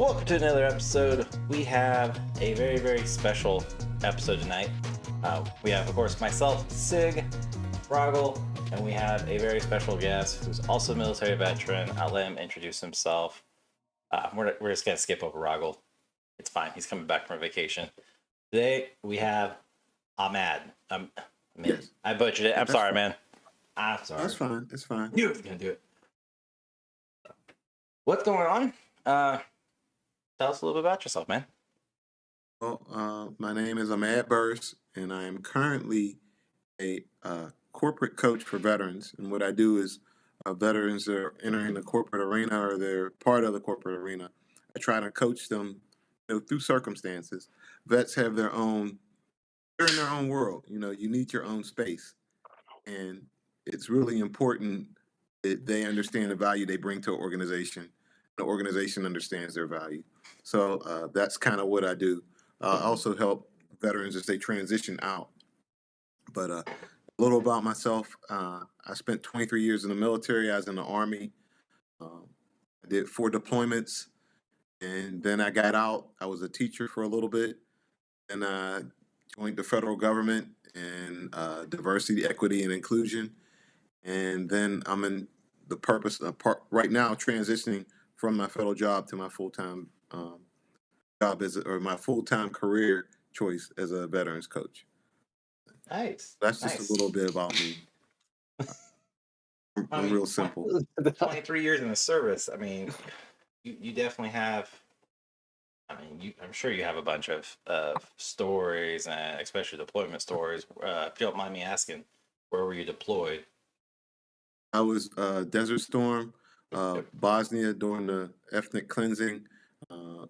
Welcome to another episode. We have a very, very special episode tonight. We have, of course, myself, Sig, Roggle, and we have a very special guest who's also a military veteran. I'll let him introduce himself. We're just going to skip over Roggle. It's fine. He's coming back from vacation. Today, we have Ahmad. Yes. I butchered it. I'm That's sorry, fine. man. I'm sorry. That's fine. It's fine. You was going to do it. What's going on? Tell us a little bit about yourself, man. Well, my name is Ahmad Burse, and I am currently a corporate coach for veterans. And what I do is veterans that are entering the corporate arena or they're part of the corporate arena. I try to coach them through circumstances. Vets have their own, they're in their own world. You need your own space. And it's really important that they understand the value they bring to an organization. The organization understands their value. So that's kind of what I do. I also help veterans as they transition out. But a little about myself. I spent 23 years in the military. I was in the Army. I did 4 deployments. And then I got out. I was a teacher for a little bit. And I joined the federal government in diversity, equity, and inclusion. And then I'm in the right now transitioning from my federal job to my full-time job or my full-time career choice as a veterans coach. Nice. That's just a little bit about me. I'm real simple. 23 years in the service. I mean, you definitely have. I mean, I'm sure you have a bunch of stories, and especially deployment stories. If you don't mind me asking, where were you deployed? I was Desert Storm, Bosnia during the ethnic cleansing,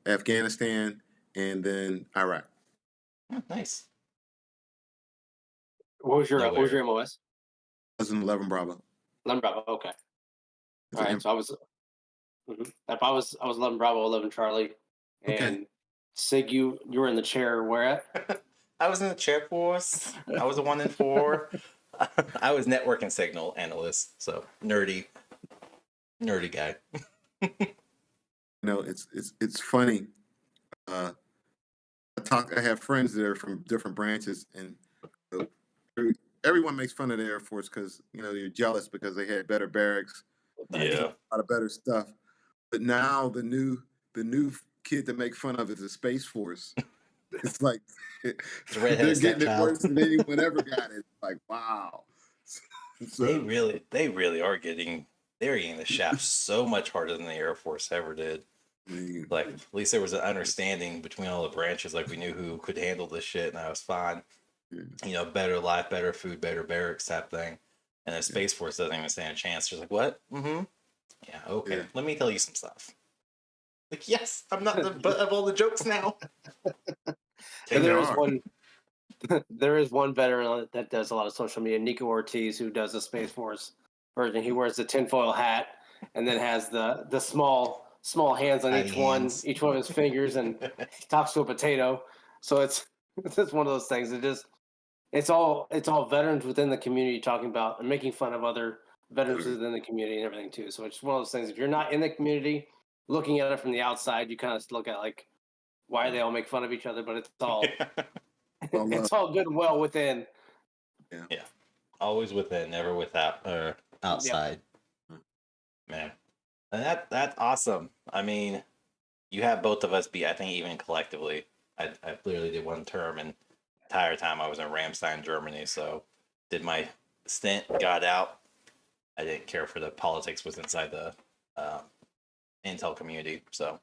Afghanistan, and then Iraq. Oh, nice. What was your MOS? I was in 11 Bravo. 11 Bravo. Okay. All right. So I was. I was 11 Bravo, 11 Charlie, and Okay. Sig, you were in the chair. Where at? I was in the chair force. I was a 1 in 4. I was network and signal analyst, so nerdy guy. It's funny. I have friends that are from different branches, and everyone makes fun of the Air Force because you're jealous because they had better barracks, Yeah, a lot of better stuff. But now the new kid to make fun of is the Space Force. It's like they're getting it worse than anyone ever got it. Like, wow. So, they really are getting the shaft so much harder than the Air Force ever did. Like, at least there was an understanding between all the branches. Like, we knew who could handle this shit, and that was fine. Yeah. Better life, better food, better barracks type thing. And the Space Force doesn't even stand a chance. They're like, what? Mm-hmm. Yeah, okay. Yeah. Let me tell you some stuff. Like, yes, I'm not the butt of all the jokes now. And there is one veteran that does a lot of social media, Nico Ortiz, who does the Space Force version. He wears the tinfoil hat and then has the small hands on each one of his fingers, and he talks to a potato. So it's just one of those things. It's all veterans within the community talking about and making fun of other veterans within the community and everything too. So it's one of those things. If you're not in the community, looking at it from the outside, you kind of look at like, why they all make fun of each other, but it's all it's all good and well within. Yeah. Always within, never without or outside. Yep. Man. And that's awesome. I mean, you have both of us be, I think, even collectively. I clearly did 1 term, and the entire time I was in Ramstein, Germany. So did my stint, got out. I didn't care for the politics was inside the intel community, so it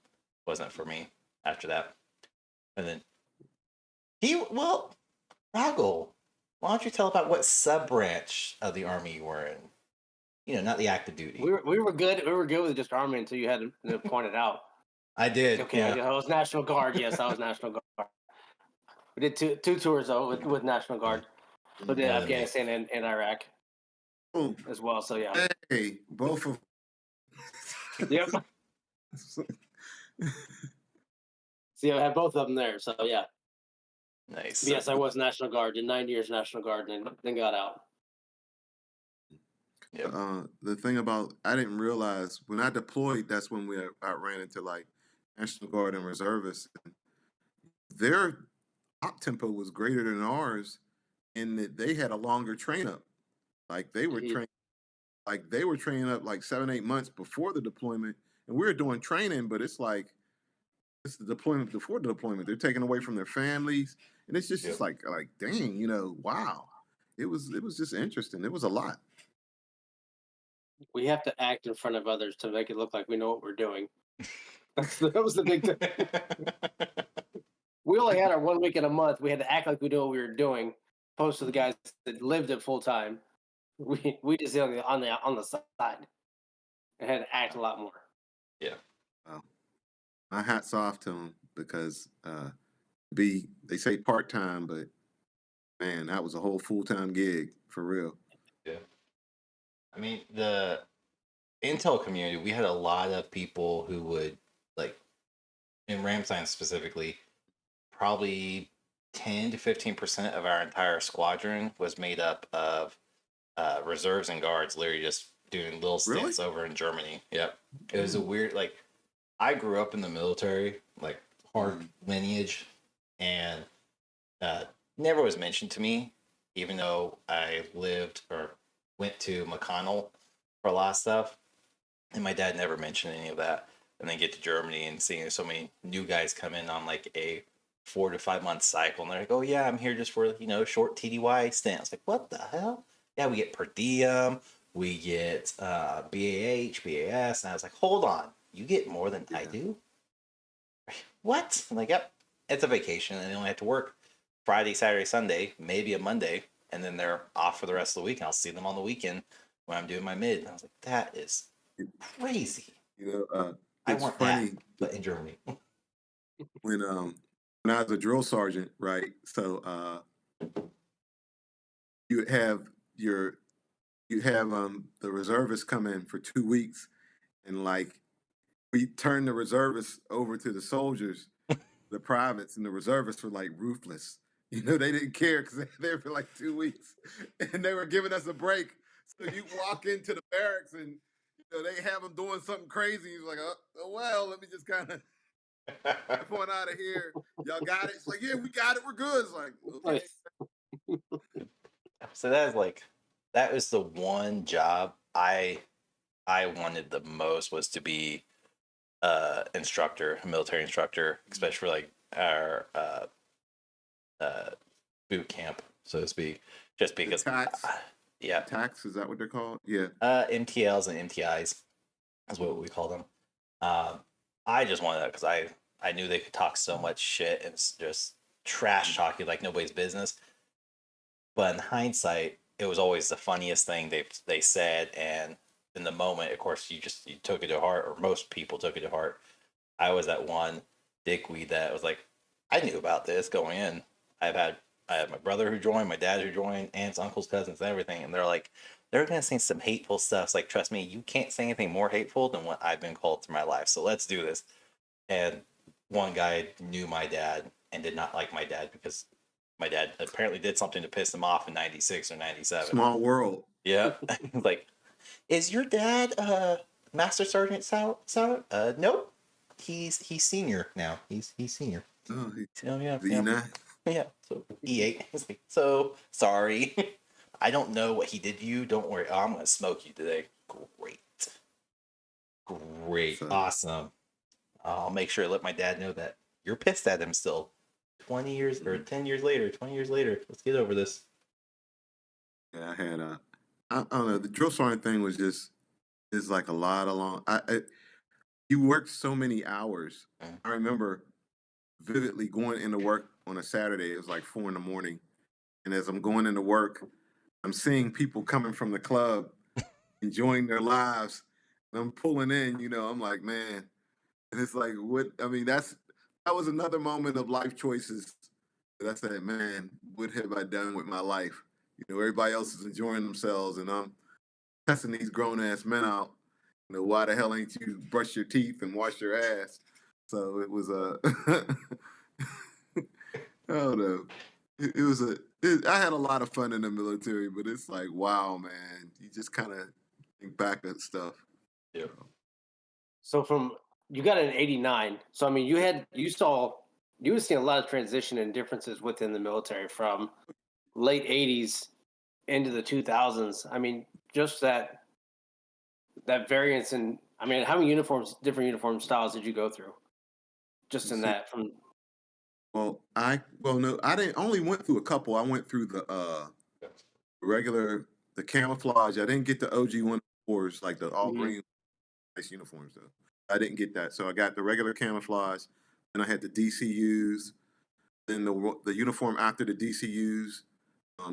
wasn't for me after that. And then Roggle, why don't you tell about what sub-branch of the Army you were in? Not the active duty. We were good. We were good with just Army until you had to point it out. I did. Okay, yeah. I was National Guard. Yes, I was National Guard. We did two tours though with National Guard. We did Afghanistan and Iraq as well. So yeah. Hey, both of. Yep. See, I had both of them there. So yeah. Nice. But yes, I was National Guard. Did 9 years National Guard, and then got out. Yep. The thing about I didn't realize when I deployed, that's when I ran into like National Guard and reservists. Their op tempo was greater than ours in that they had a longer train up. Like they were training up like 7, 8 months before the deployment, and we were doing training, but it's like it's the deployment before the deployment. They're taken away from their families, and it's just like dang, wow. It was just interesting. It was a lot. We have to act in front of others to make it look like we know what we're doing. That was the big thing. We only had our 1 week in a month. We had to act like we knew what we were doing, opposed to the guys that lived it full time. We just did on the side and had to act a lot more. Yeah. Well, my hats off to them because they say part time, but man, that was a whole full time gig for real. Yeah. I mean, the Intel community, we had a lot of people who would, like, in Ramstein specifically, probably 10 to 15% of our entire squadron was made up of reserves and guards, literally just doing little stints over in Germany. Yep. It was a weird, like, I grew up in the military, like, hard lineage, and never was mentioned to me, even though I lived or went to McConnell for a lot of stuff. And my dad never mentioned any of that. And then get to Germany and seeing so many new guys come in on like a 4 to 5 month cycle. And they're like, oh, yeah, I'm here just for, short TDY stint. I was like, what the hell? Yeah, we get per diem, we get BAH, BAS. And I was like, hold on, you get more than I do? What? I'm like, yep, it's a vacation. And they only have to work Friday, Saturday, Sunday, maybe a Monday. And then they're off for the rest of the week. And I'll see them on the weekend when I'm doing my mid. And I was like, that is crazy. It's funny, but in Germany. when I was a drill sergeant, right? So you have the reservists come in for 2 weeks, and like we turn the reservists over to the soldiers, the privates, and the reservists were like ruthless. They didn't care because they were there for like 2 weeks, and they were giving us a break. So you walk into the barracks and they have them doing something crazy. He's like, oh well, let me just kind of point out of here. Y'all got it? It's like, yeah, we got it. We're good. It's like, okay. So that was the one job I wanted the most, was to be instructor, a military instructor, especially for like our boot camp, so to speak. Just because tax, is that what they're called? Yeah. MTLs and MTIs is what we call them. I just wanted that because I knew they could talk so much shit and just trash talk you like nobody's business. But in hindsight, it was always the funniest thing they said, and in the moment, of course, you took it to heart, or most people took it to heart. I was that one dickweed that was like, I knew about this going in. I had my brother who joined, my dad who joined, aunts, uncles, cousins, and everything, and they're gonna say some hateful stuff. It's like, trust me, you can't say anything more hateful than what I've been called through my life. So let's do this. And one guy knew my dad and did not like my dad because my dad apparently did something to piss him off in 96 or 97. Small world. Yeah. Like, is your dad Master Sergeant Sauer? Nope. He's senior now. He's senior. Oh, yeah. V9. Yeah. So E8. He's like, so sorry. I don't know what he did to you. Don't worry. I'm gonna smoke you today. Great. Awesome. I'll make sure to let my dad know that you're pissed at him still. 20 years or 10 years later, 20 years later. Let's get over this. Yeah, I had I don't know, the drill sergeant thing is like a lot of long. You work so many hours. I remember vividly going into work on a Saturday. It was like 4 a.m, and as I'm going into work, I'm seeing people coming from the club, enjoying their lives, and I'm pulling in. I'm like, man, and it's like, what? I mean, that was another moment of life choices that I said, man, what have I done with my life? Everybody else is enjoying themselves, and I'm testing these grown ass men out. Why the hell ain't you brush your teeth and wash your ass? So it was I don't know. I had a lot of fun in the military, but it's like, wow, man, you just kind of think back at stuff. Yeah. So from you got it in '89. So I mean, you would see a lot of transition and differences within the military from late '80s into the 2000s. I mean, just that variance in. I mean, how many different uniform styles did you go through? Just in See, that from. no, I didn't only went through a couple. I went through the regular the camouflage. I didn't get the OG 104s like the all Mhm. green nice uniforms though. I didn't get that. So I got the regular camouflage, and I had the DCUs. Then the uniform after the DCUs,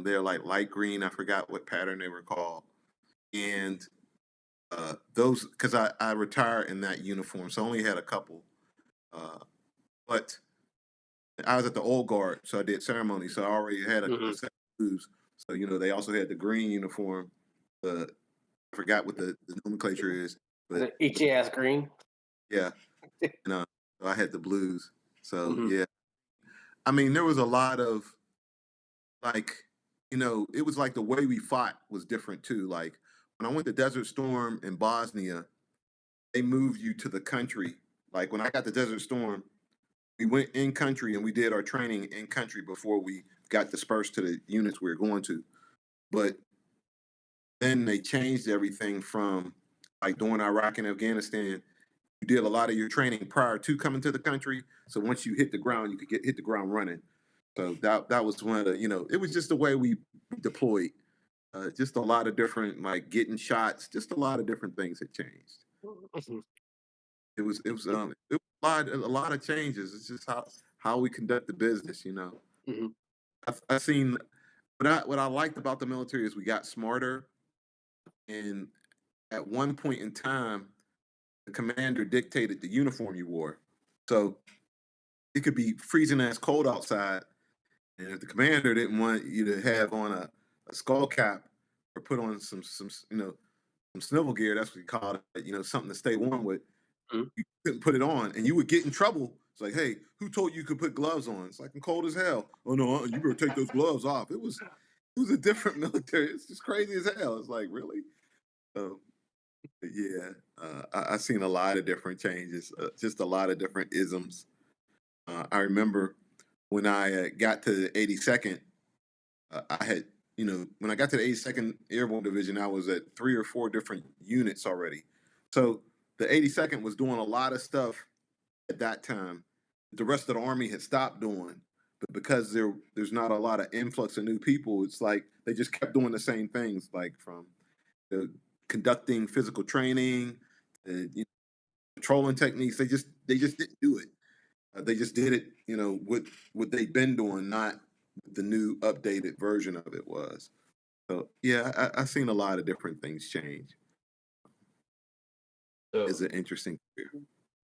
they're like light green. I forgot what pattern they were called. And those because I retired in that uniform, so I only had a couple. Uh, but I was at the old guard, so I did ceremony, so I already had a Mhm. set of blues. So they also had the green uniform. The I forgot what the nomenclature is, but The itchy ass green. yeah, and so I had the blues. So Mhm. yeah, I mean there was a lot of like it was like the way we fought was different too. Like when I went to Desert Storm in Bosnia, they moved you to the country. Like when I got to Desert Storm, we went in country and we did our training in country before we got dispersed to the units we were going to. But then they changed everything from like during Iraq and Afghanistan. You did a lot of your training prior to coming to the country. So once you hit the ground, you could hit the ground running. So that was one of the it was just the way we deployed. Just a lot of different like getting shots. Just a lot of different things had changed. Mhm. It was a lot of changes. It's just how we conduct the business. Mhm. I've seen what I liked about the military is we got smarter, and at one point in time, the commander dictated the uniform you wore. So it could be freezing ass cold outside, and if the commander didn't want you to have on a skull cap or put on some snivel gear, that's what you call it, something to stay warm with, Mhm. you couldn't put it on, and you would get in trouble. It's like, hey, who told you could put gloves on? It's like I'm cold as hell. Oh no, you better take those gloves off. It was a different military. It's just crazy as hell. It's like really. Um, yeah, I seen a lot of different changes, just a lot of different isms. I remember when I got to the 82nd, I had, when I got to the 82nd Airborne Division, I was at 3 or 4 different units already. So the 82nd was doing a lot of stuff at that time the rest of the Army had stopped doing. But because there's not a lot of influx of new people, it's like they just kept doing the same things, like from the conducting physical training, patrolling techniques. They just didn't do it. They just did it, what they'd been doing, not the new updated version of it was. So yeah, I've seen a lot of different things change. So It's an interesting career.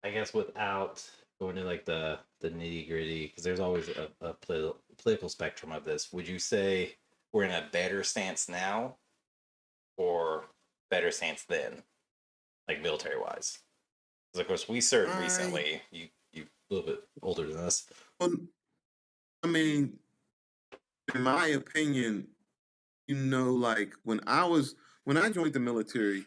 I guess without going to like the nitty gritty, because there's always a political spectrum of this. Would you say we're in a better stance now, or better stance then, like military wise? Because of course we served I recently. You a little bit older than us. well, I mean, in my opinion, like when I joined the military,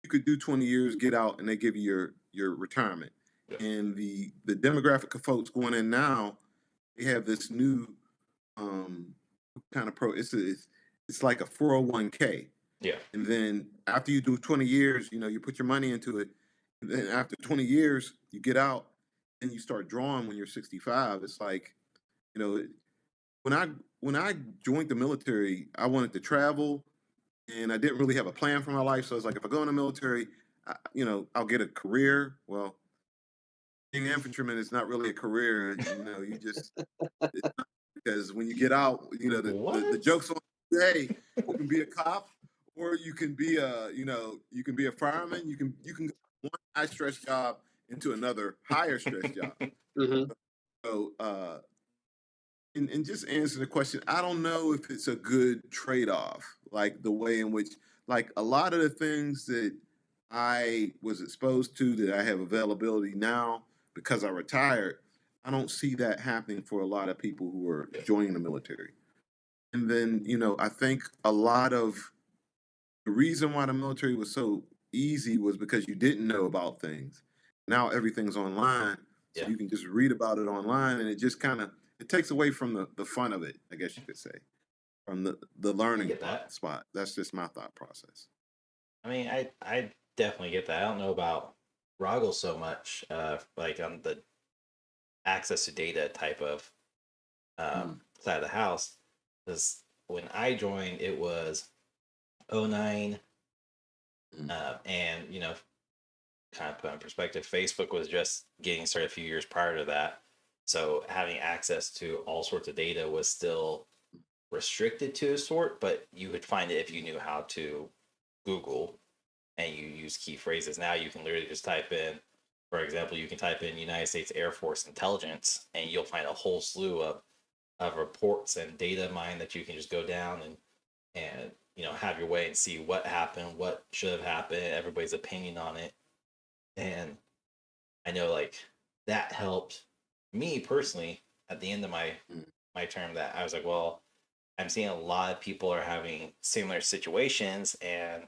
you could do 20 years, get out, and they give you your retirement. Yeah. And the demographic of folks going in now, they have this new kind of it's like a 401k. Yeah. And then after you do 20 years, you put your money into it. And then after 20 years, you get out and you start drawing when you're 65. It's like, you know, when I when I joined the military, I wanted to travel and I didn't really have a plan for my life. So it's like if I go in the military, I'll get a career. Well, being an infantryman is not really a career. You just because when you get out, the What? jokes on hey, you can be a cop or you can be a fireman. You can go from one high stress job into another higher stress job. Mhm. So and just answer the question, I don't know if it's a good trade-off, like the way in which like a lot of the things that I was exposed to that I have availability now because I retired, I don't see that happening for a lot of people who are joining the military. And then, I think a lot of the reason why the military was so easy was because you didn't know about things. Now everything's online, so Yeah. you can just read about it online, and it just kind of it takes away from the fun of it, I guess you could say, from the I learning get that. spot. That's just my thought process. I mean, I definitely get that. I don't know about Roggle so much, like on the access to data type of side of the house. Because when I joined, it was '09, and kind of put in perspective, Facebook was just getting started a few years prior to that. So having access to all sorts of data was still restricted to a sort, but you would find it if you knew how to Google and you use key phrases. Now you can literally just type in, for example, you can type in United States Air Force intelligence and you'll find a whole slew of reports and data mine that you can just go down and have your way and see what happened, what should have happened, everybody's opinion on it. And I know like that helped me personally at the end of my term, that I was like, well, I'm seeing a lot of people are having similar situations, and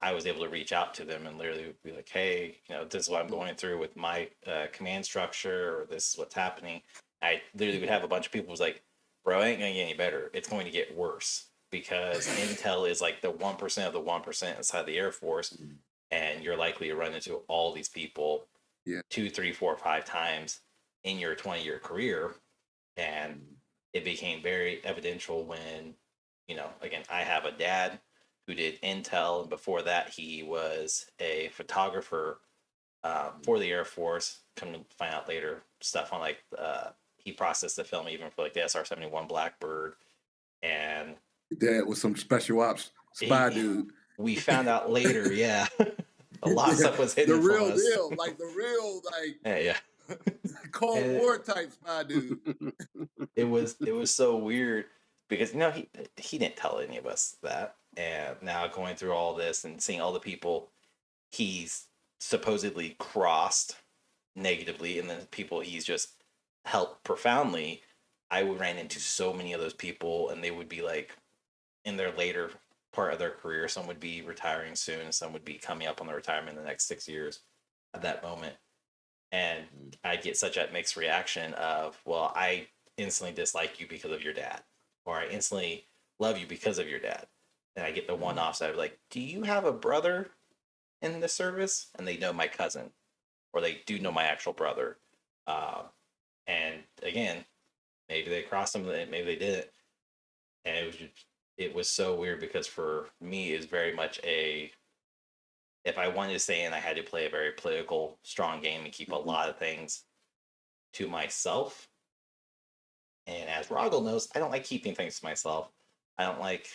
I was able to reach out to them and literally be like, hey, this is what I'm going through with my command structure, or this is what's happening. I literally would have a bunch of people who's like, bro, it ain't gonna get any better. It's going to get worse because intel is like the 1% of the 1% inside the Air Force, and you're likely to run into all these people 2, 3, 4, 5 times in your 20-year career. And it became very evidential when, again, I have a dad who did intel, and before that, he was a photographer for the Air Force. Come to find out later, stuff on like he processed the film even for like the SR-71 Blackbird, and Dad was some special ops spy dude. We found out later, yeah. A lot of stuff was hidden the real from us. deal, like the real yeah. Cold War type spy dude. It was so weird because he didn't tell any of us that, and now going through all this and seeing all the people he's supposedly crossed negatively, and then people he's just helped profoundly. I would ran into so many of those people, and they would be like in their later part of their career. Some would be retiring soon, some would be coming up on the retirement in the next 6 years at that moment. And I get such a mixed reaction of, well, I instantly dislike you because of your dad, or I instantly love you because of your dad. And I get the one off side of like, do you have a brother in the service? And they know my cousin, or they do know my actual brother. And again, maybe they crossed them, maybe they didn't. And it was so weird because for me, it's very much if I wanted to stay in, I had to play a very political, strong game and keep a lot of things to myself. And as Roggle knows, I don't like keeping things to myself. I don't like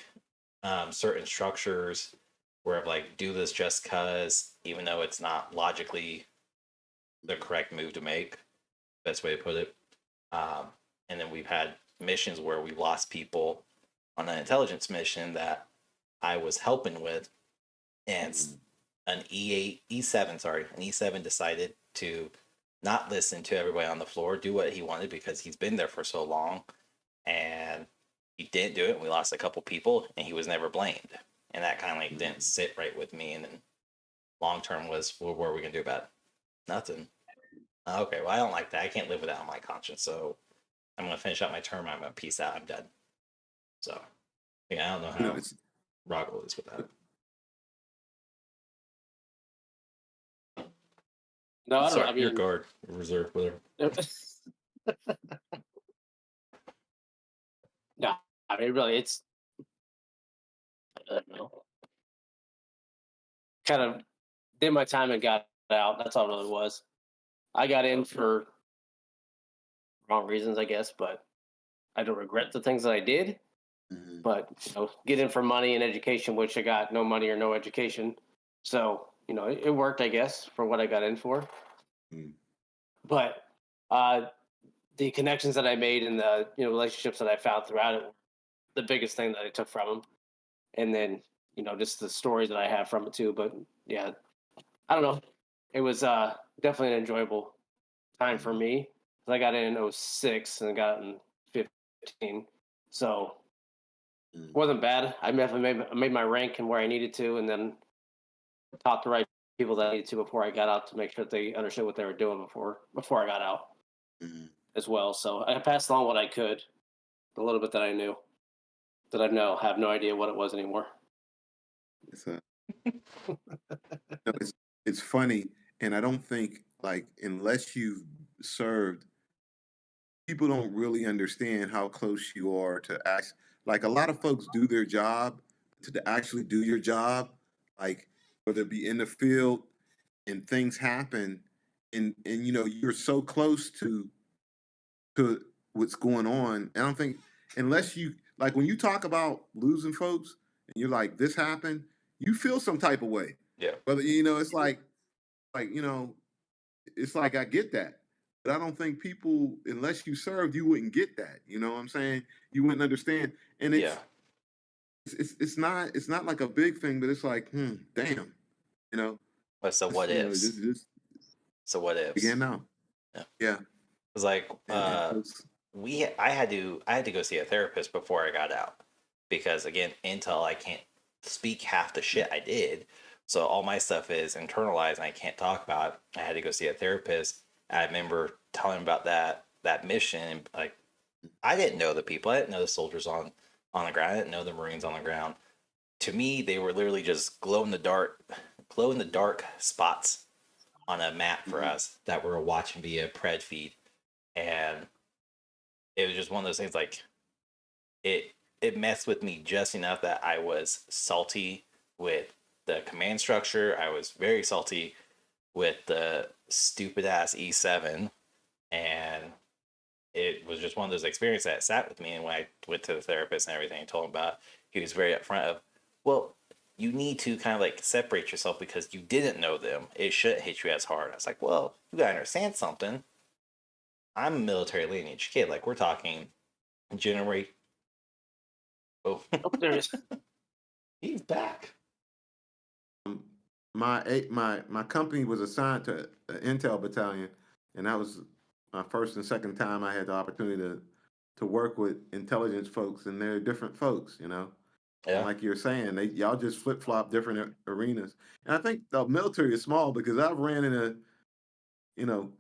certain structures where I've like, do this just cause, even though it's not logically the correct move to make. Best way to put it. And then we've had missions where we've lost people on an intelligence mission that I was helping with, and an E7 decided to not listen to everybody on the floor, do what he wanted because he's been there for so long, and he didn't do it. And we lost a couple people, and he was never blamed, and that kind of like didn't sit right with me. And then long term was, well, what are we gonna do about it? Nothing. Okay, well, I don't like that. I can't live with that on my conscience, so I'm gonna finish out my term. I'm gonna peace out. I'm done. So yeah, I don't know how Roggle is with that. No, I don't Sorry, know. I mean, your guard, reserve, whatever. No, I mean, really, it's, I don't know. Kind of did my time and got out. That's all it really was. I got in for wrong reasons, I guess, but I don't regret the things that I did. But get in for money and education, which I got no money or no education. So it worked, I guess, for what I got in for. But the connections that I made and the relationships that I found throughout it, the biggest thing that I took from them. And then just the stories that I have from it too. But yeah, I don't know. It was definitely an enjoyable time for me. I got in 06 and I got in 15. So wasn't bad. I made my rank and where I needed to, and then taught the right people that I needed to before I got out to make sure that they understood what they were doing before I got out as well. So I passed on what I could, the little bit that I knew. That I know, have no idea what it was anymore. It's it's funny, and I don't think like unless you've served, people don't really understand how close you are to act. Like a lot of folks do their job to actually do your job, like whether it be in the field and things happen, and you're so close to what's going on. I don't think unless you like when you talk about losing folks and you're like this happened, you feel some type of way. Yeah. But it's like it's like I get that. But I don't think people unless you served, you wouldn't get that. You know what I'm saying? You wouldn't understand. And it's not like a big thing, but it's like, damn. But so what ifs? So what ifs? Again now. Yeah. It was like I had to go see a therapist before I got out because again, Intel, I can't speak half the shit I did. So all my stuff is internalized and I can't talk about it. I had to go see a therapist. I remember telling him about that mission and like I didn't know the people. I didn't know the soldiers on the ground. I didn't know the Marines on the ground. To me, they were literally just glow in the dark spots on a map for us that we were watching via pred feed. And it was just one of those things like it messed with me just enough that I was salty with the command structure. I was very salty with the stupid ass E7, and it was just one of those experiences that sat with me. And when I went to the therapist and everything and told him about it, he was very upfront of, well, you need to kind of like separate yourself because you didn't know them. It shouldn't hit you as hard. I was like, well, you gotta understand something. I'm a military lineage kid. Like we're talking generate. Oh, there is. He's back. My company was assigned to an Intel battalion, and that was my first and second time I had the opportunity to work with intelligence folks, and they're different folks, Yeah. And like you're saying, y'all just flip flop different arenas, and I think the military is small because I've ran into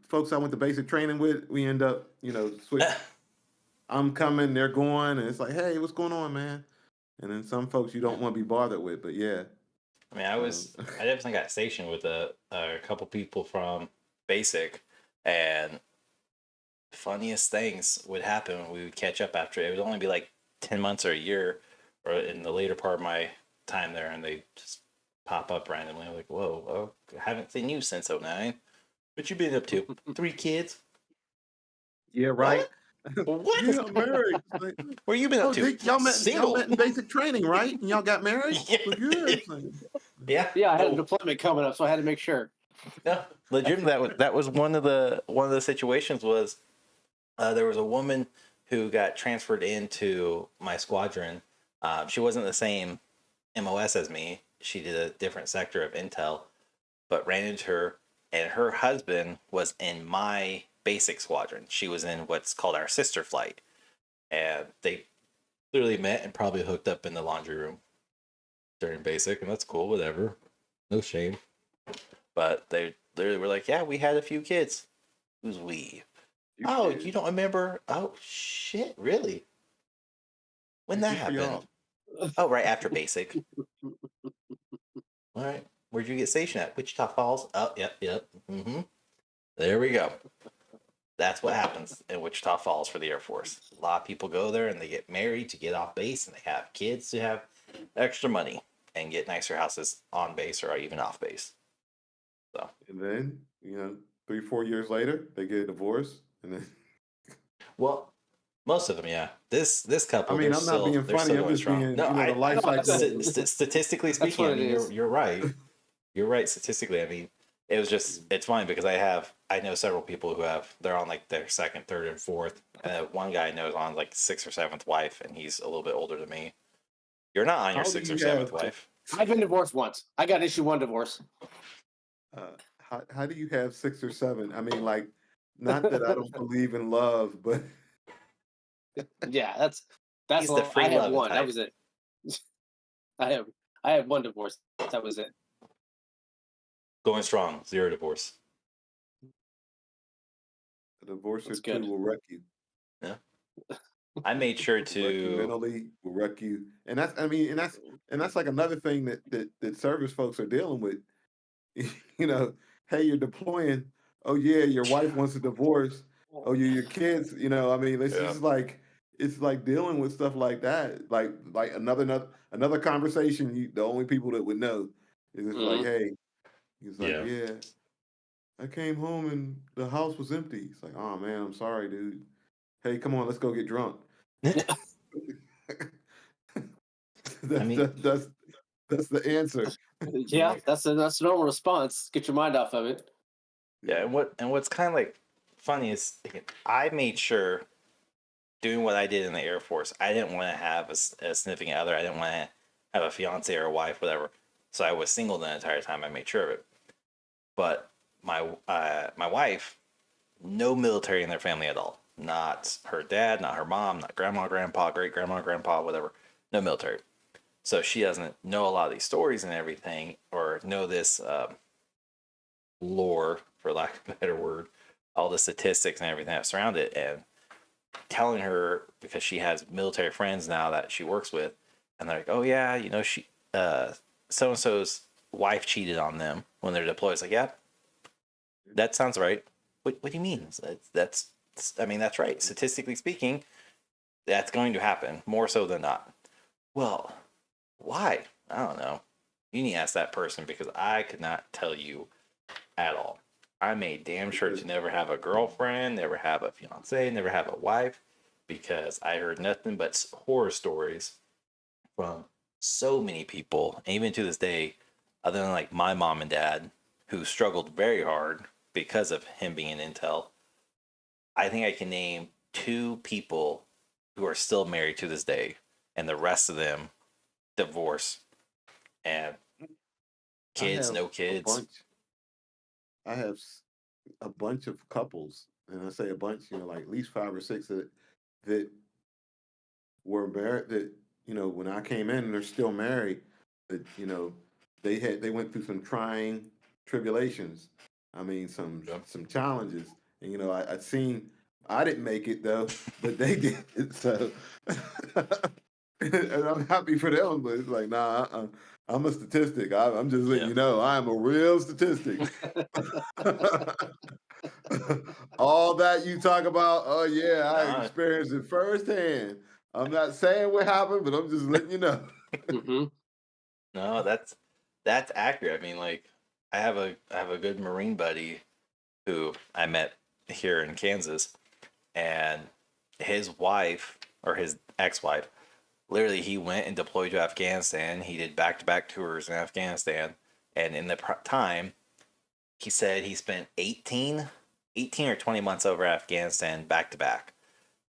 folks I went to basic training with. We end up switch. I'm coming, they're going, and it's like, hey, what's going on, man? And then some folks you don't want to be bothered with, but yeah. I mean, I definitely got stationed with a couple people from basic, and funniest things would happen when we would catch up after. It would only be like 10 months or a year, or in the later part of my time there, and they just pop up randomly. I'm like, whoa, I haven't seen you since 09. What you been up to? 3 kids? Yeah, right. What? Yeah, I'm married. Where you been up to? Y'all met in basic training, right? And y'all got married? Yeah. Well, good. Yeah. Yeah, I had a deployment coming up, so I had to make sure. No, legitimately, that was one of the situations was there was a woman who got transferred into my squadron. She wasn't the same MOS as me. She did a different sector of Intel, but ran into her, and her husband was in my basic squadron. She was in what's called our sister flight, and they literally met and probably hooked up in the laundry room during basic, and that's cool, whatever, no shame. But they literally were like, yeah, we had a few kids. Who's we? Oh, you don't remember? Oh, shit, really? When that happened? Oh, right after basic. All right. Where'd you get stationed at? Wichita Falls? Oh, yep. Mm-hmm. There we go. That's what happens in Wichita Falls for the Air Force. A lot of people go there and they get married to get off base, and they have kids to have extra money and get nicer houses on base or even off base. So. And then 3-4 years later, they get a divorce, and then. Well, most of them, yeah. This couple. I mean, I'm not being funny. I'm just being, no, the life cycle. Statistically speaking, I mean, you're right. You're right. Statistically, I mean, it was just it's funny because I know several people who they're on like their second, third, and fourth. And one guy I know is on like 6th or 7th wife, and he's a little bit older than me. You're not on your 6th or 7th wife. I've been divorced once. I got issue 1 divorce. How do you have 6 or 7? I mean, like, not that I don't believe in love, but yeah, that's He's the free I have love 1. type. That was it. I have 1 divorce. That was it. Going strong. 0 divorce. A divorce or That's two good. will wreck you. Yeah. I made sure Will wreck you to. mentally, will wreck you. And that's, I mean, and that's like another thing that service folks are dealing with. Hey, you're deploying. Oh yeah, your wife wants a divorce. Oh, your kids. I mean, it's Yeah. just like it's like dealing with stuff like that. Like another conversation. The only people that would know is just like, hey, he's like, yeah, I came home and the house was empty. It's like, oh man, I'm sorry, dude. Hey, come on, let's go get drunk. I mean, That's the answer. Yeah, that's a normal response. Get your mind off of it. yeah. And what's kind of like funny is I made sure doing what I did in the Air Force, I didn't want to have a significant other. I didn't want to have a fiance or a wife, whatever. So I was single the entire time. I made sure of it. But my wife, no military in their family at all. Not her dad, not her mom, not grandma, grandpa, great grandma, grandpa, whatever. No military. So she doesn't know a lot of these stories and everything, or know this lore, for lack of a better word, all the statistics and everything that surround it. And telling her, because she has military friends now that she works with, and they're like, oh yeah, she so and so's wife cheated on them when they're deployed. It's like, yeah, that sounds right. What do you mean? That's I mean, that's right. Statistically speaking, that's going to happen more so than not. Well, why? I don't know. You need to ask that person, because I could not tell you at all. I made damn sure to never have a girlfriend, never have a fiance, never have a wife, because I heard nothing but horror stories from so many people, and even to this day, other than like my mom and dad, who struggled very hard because of him being in intel. I think I can name 2 people who are still married to this day, and the rest of them divorced and kids, no kids. I have a bunch of couples, and I say a bunch, like at least 5 or 6 that were married. That when I came in, they're still married. That they went through some trying tribulations. I mean, some challenges, and I'd seen. I didn't make it though, but they did. So, and I'm happy for them. But it's like, nah, I'm a statistic. I'm just letting you know, I'm a real statistic. All that you talk about, oh yeah, I experienced it firsthand. I'm not saying what happened, but I'm just letting you know. No, that's accurate. I mean, like, I have a good Marine buddy who I met here in Kansas, and his wife, or his ex-wife, literally he went and deployed to Afghanistan. He did back-to-back tours in Afghanistan, and in the time, he said he spent 18 or 20 months over Afghanistan back to back.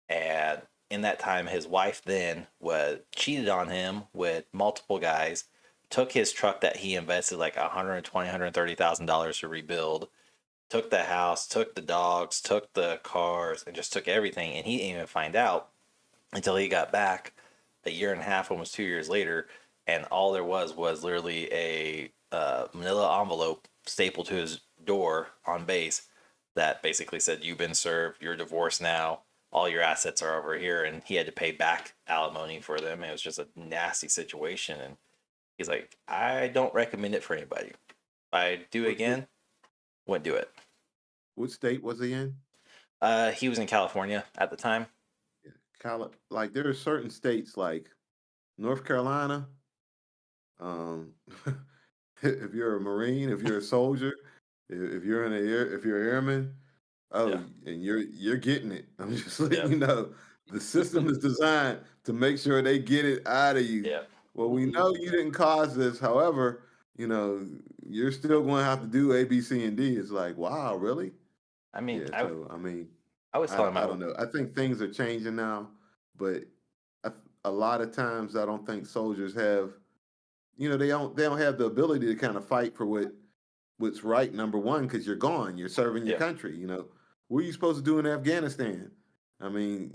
And in that time, his wife then was cheated on him with multiple guys, took his truck that he invested like $120,000-$130,000 to rebuild, took the house, took the dogs, took the cars, and just took everything. And he didn't even find out until he got back a year and a half, almost 2 years later. And all there was literally a manila envelope stapled to his door on base that basically said, you've been served, you're divorced now, all your assets are over here. And he had to pay back alimony for them. It was just a nasty situation. And he's like, I don't recommend it for anybody. If I do it again, wouldn't do it. What state was he in? He was in California at the time. Like there are certain states like North Carolina. If you're a Marine, if you're a soldier, if you're if you're airman, and you're getting it. I'm just letting you know the system is designed to make sure they get it out of you. Yeah. Well, we know you didn't cause this. However, you're still going to have to do A, B, C, and D. It's like, wow, really? I mean, Yeah. So I mean, I was telling I don't know. I think things are changing now, but a lot of times I don't think soldiers have. They don't have the ability to kind of fight for what's right. Number one, because you're gone, you're serving your country. What are you supposed to do in Afghanistan? I mean,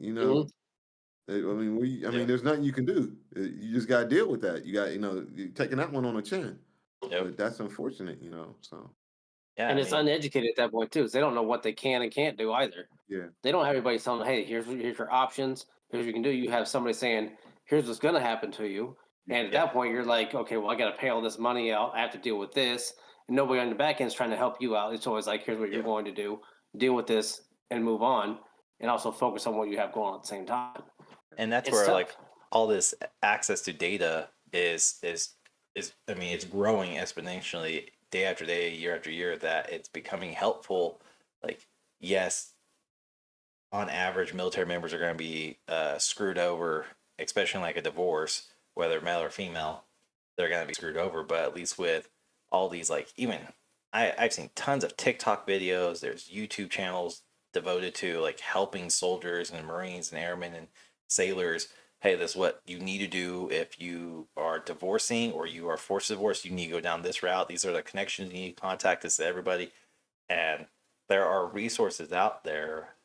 there's nothing you can do. You just got to deal with that. You got, you're taking that one on the chin. But that's unfortunate. So Yeah, And I it's mean, uneducated at that point too, so they don't know what they can and can't do either. Yeah. They don't have everybody telling them, "Hey, here's your options. Here's what you can do." You have somebody saying, "Here's what's going to happen to you." And at yeah, that point, you're like, "Okay, well, I got to pay all this money out. I have to deal with this." And nobody on the back end is trying to help you out. It's always like, "Here's what you're yeah. going to do. Deal with this and move on, and also focus on what you have going on at the same time." And that's It's where like tough. all this access to data is I mean, it's growing exponentially day after day, year after year, that it's becoming helpful. Like, yes, on average, military members are going to be screwed over, especially in like a divorce, whether male or female. They're going to be screwed over. But at least with all these, like, even I've seen tons of TikTok videos. There's YouTube channels devoted to like helping soldiers and Marines and airmen and sailors. Hey, this is what you need to do if you are divorcing or you are forced to divorce. You need to go down this route. These are the connections you need to contact. This to everybody. And there are resources out there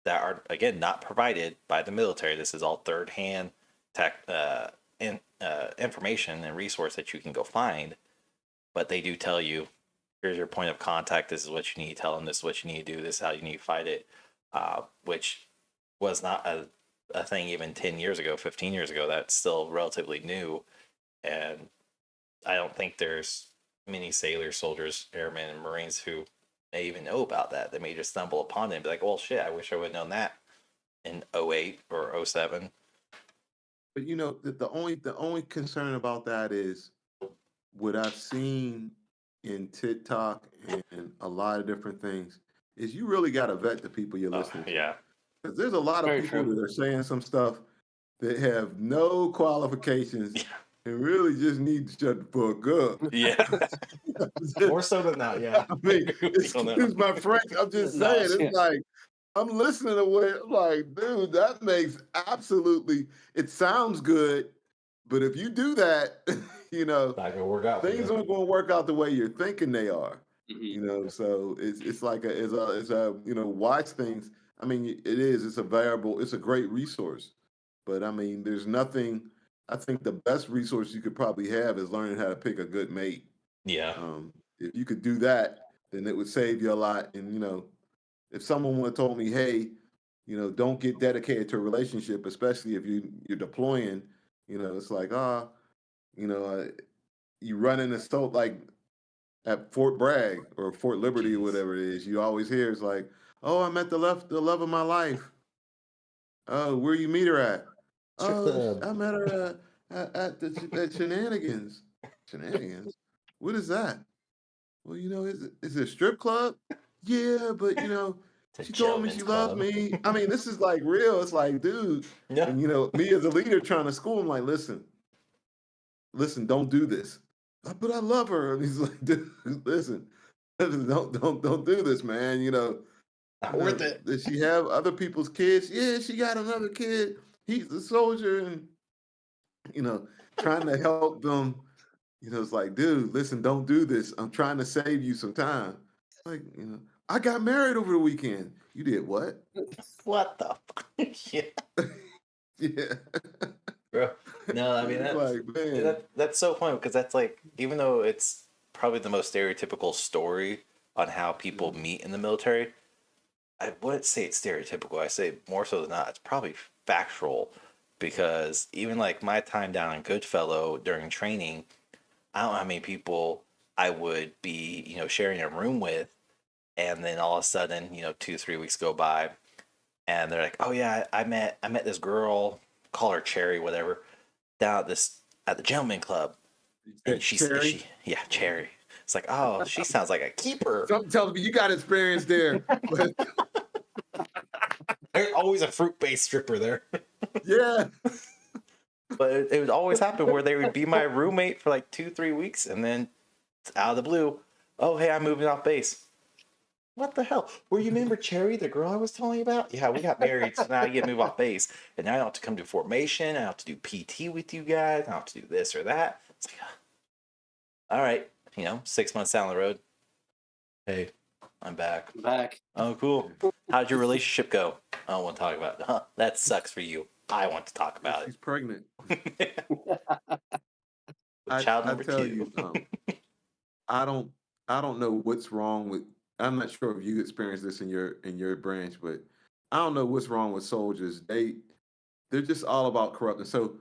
that are again not provided by the military. This is all third hand tech information and resource that you can go find, but they do tell you, here's your point of contact. This is what you need. Tell them this is what you need to do. This is how you need to fight it, which was not a thing even 10 years ago, 15 years ago. That's still relatively new, and I don't think there's many sailors, soldiers, airmen, and Marines who may even know about that. They may just stumble upon it and be like, well, shit, I wish I would have known that in '08 or '07. But the only concern about that is what I've seen in TikTok and a lot of different things is you really got to vet the people you're Oh, listening to. yeah. Because there's a lot of Very people true. that are saying some stuff that have no qualifications and really just need to shut the fuck Yeah. up. More so than that, yeah. I mean, People know. excuse my French. I'm just No, saying, it's like I'm listening to what I'm like, dude, that makes absolutely it sounds good, but if you do that, Not gonna work out for things you. aren't going to work out the way you're thinking they are. Mhm. So it's like it's a watch things. I mean, it's a variable, it's a great resource, but I mean, there's nothing. I think the best resource you could probably have is learning how to pick a good mate. Yeah. If you could do that, then it would save you a lot. And if someone would have told me, hey, don't get dedicated to a relationship, especially if you're deploying, it's like you know, uh, you run into like at Fort Bragg or Fort Liberty or Jeez. whatever it is, you always hear it's like, oh, I met the love of my life. Oh, where you meet her at? Strip Oh, club. I met her at Shenanigans. Shenanigans? What is that? Well, is it a strip club? Yeah, but It's a she told me she gentleman's loves club. me. I mean, this is like real. It's like, dude, Yeah. and me as a leader trying to school him, like, listen, don't do this. But I love her, and he's like, dude, listen, don't do this, man. Not worth it. Does she have other people's kids? Yeah, she got another kid. He's a soldier, and you know, trying to help them. It's like, dude, listen, don't do this. I'm trying to save you some time. Like, I got married over the weekend. You did what? What the fuck? Yeah. Yeah. Bro. No, I mean It's like, man. that's so funny because that's like, even though it's probably the most stereotypical story on how people meet in the military, I wouldn't say it's stereotypical. I say more so than not, it's probably factual, because even like my time down in Goodfellow during training, I don't know how many people I would be, sharing a room with, and then all of a sudden, 2, 3 weeks go by, and they're like, "Oh yeah, I met this girl, call her Cherry, whatever, down at the gentleman club, and Cherry. yeah, Cherry." It's like, oh, she sounds like a keeper. Something tells me you got experience there. But There's always a fruit based stripper there. yeah. But it would always happen where they would be my roommate for like 2, 3 weeks, and then out of the blue, oh hey, I'm moving off base. What the hell? Were you remember Cherry, the girl I was telling you about? Yeah, we got married, so now you get to move off base, and now I don't have to come to formation. I don't have to do PT with you guys. I don't have to do this or that. It's like, all right, 6 months down the road. Hey, I'm back. Back. Oh, cool. How'd your relationship go? I don't want to talk about it. Huh, that sucks for you. I want to talk about She's pregnant. it. Child I number tell 2. you, I don't. I don't know what's wrong with. I'm not sure if you experienced this in your branch, but I don't know what's wrong with soldiers. They're just all about corrupting. So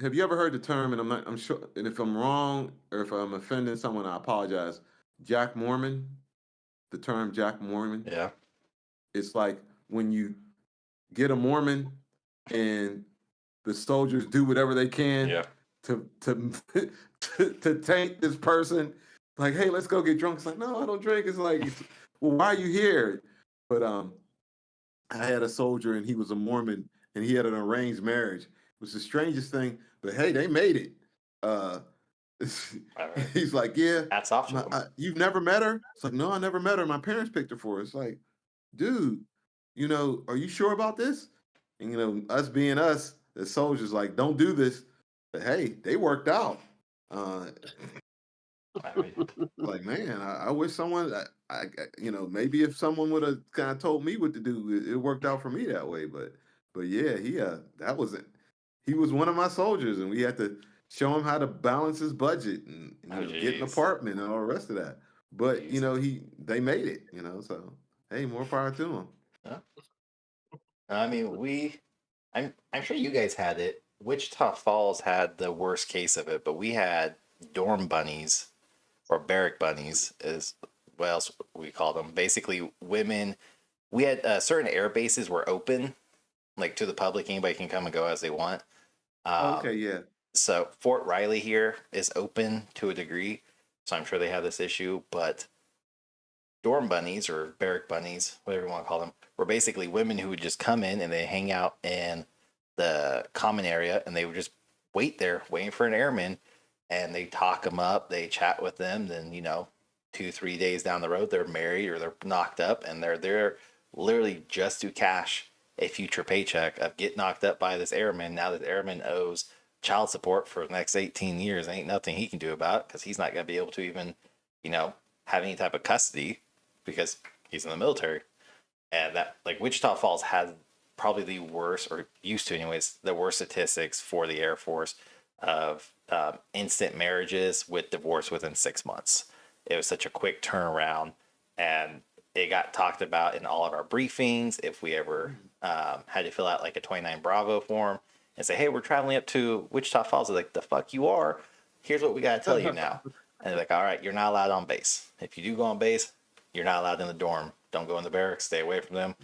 have you ever heard the term? And I'm sure. And if I'm wrong or if I'm offending someone, I apologize. Jack Mormon. The term Jack Mormon. Yeah. It's like when you get a Mormon and the soldiers do whatever they can Yeah. to taint this person. Like, hey, let's go get drunk. It's like, no, I don't drink. It's like, well, why are you here? But I had a soldier and he was a Mormon and he had an arranged marriage. It was the strangest thing, but hey, they made it. Uh, Right. he's like, yeah, Hats off to them. you've never met her? It's like, no, I never met her. My parents picked her for her. It's like, dude, are you sure about this? And us being us, the soldiers, like, don't do this. But hey, they worked out. Like, man, I wish someone, maybe if someone would have kind of told me what to do, it worked out for me that way. But yeah, that was it. He was one of my soldiers, and we had to show him how to balance his budget and get an apartment and all the rest of that. But they made it. So hey, more power to him. Yeah. I mean, I'm sure you guys had it. Wichita Falls had the worst case of it, but we had dorm bunnies or barrack bunnies is what else we call them. Basically, women. We had certain air bases were open, like to the public. Anybody can come and go as they want. Okay, yeah. So Fort Riley here is open to a degree, so I'm sure they have this issue. But dorm bunnies or barrack bunnies, whatever you want to call them, were basically women who would just come in and they hang out in the common area and they would just wait there, waiting for an airman, and they talk them up, they chat with them. Then 2-3 days down the road, they're married or they're knocked up, and they're there literally just to cash a future paycheck of get knocked up by this airman. Now this airman owes child support for the next 18 years. Ain't nothing he can do about it because he's not going to be able to even, have any type of custody because he's in the military. And that, like, Wichita Falls has probably the worst, or used to anyways, the worst statistics for the Air Force of instant marriages with divorce within 6 months. It was such a quick turnaround, and it got talked about in all of our briefings. If we ever had to fill out like a 29 Bravo form and say, hey, we're traveling up to Wichita Falls, they're like, the fuck you are? Here's what we got to tell you now. And they're like, all right, you're not allowed on base. If you do go on base, you're not allowed in the dorm. Don't go in the barracks. Stay away from them.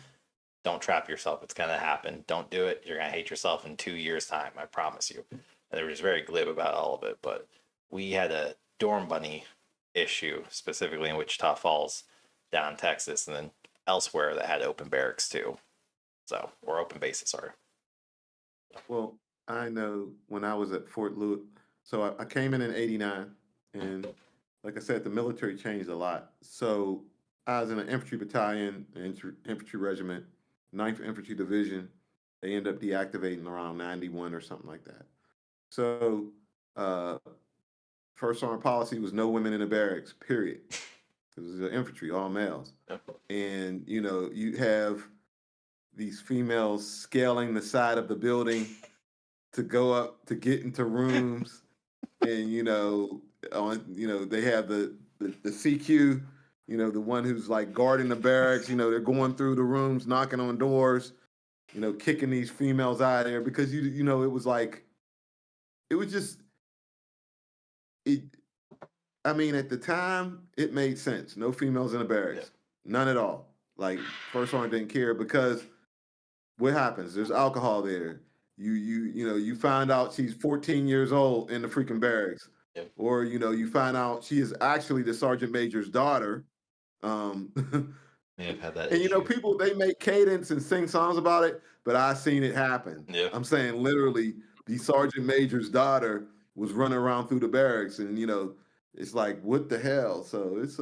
Don't trap yourself. It's going to happen. Don't do it. You're going to hate yourself in 2 years' time. I promise you. And they were just very glib about all of it. But we had a dorm bunny issue, specifically in Wichita Falls, down in Texas, and then elsewhere that had open barracks too. So, or open bases, sorry. Well, I know when I was at Fort Lewis, so I came in '89, and like I said, the military changed a lot. So I was in an infantry battalion, infantry regiment, 9th Infantry Division. They ended up deactivating around 91 or something like that. So uh, first armed policy was no women in the barracks, period. It was the infantry, all males. And, you have these females scaling the side of the building to go up to get into rooms. And, they have the CQ, the one who's like guarding the barracks, they're going through the rooms, knocking on doors, kicking these females out of there because, it was like, it was just, I mean, at the time, it made sense. No females in the barracks. Yeah. None at all. Like, First Sergeant didn't care because what happens? There's alcohol there. You find out she's 14 years old in the freaking barracks. Yeah. Or, you find out she is actually the sergeant major's daughter. Yeah, I've had that and, issue. People, they make cadence and sing songs about it, but I've seen it happen. Yeah. I'm saying literally the sergeant major's daughter was running around through the barracks and, it's like, what the hell? So it's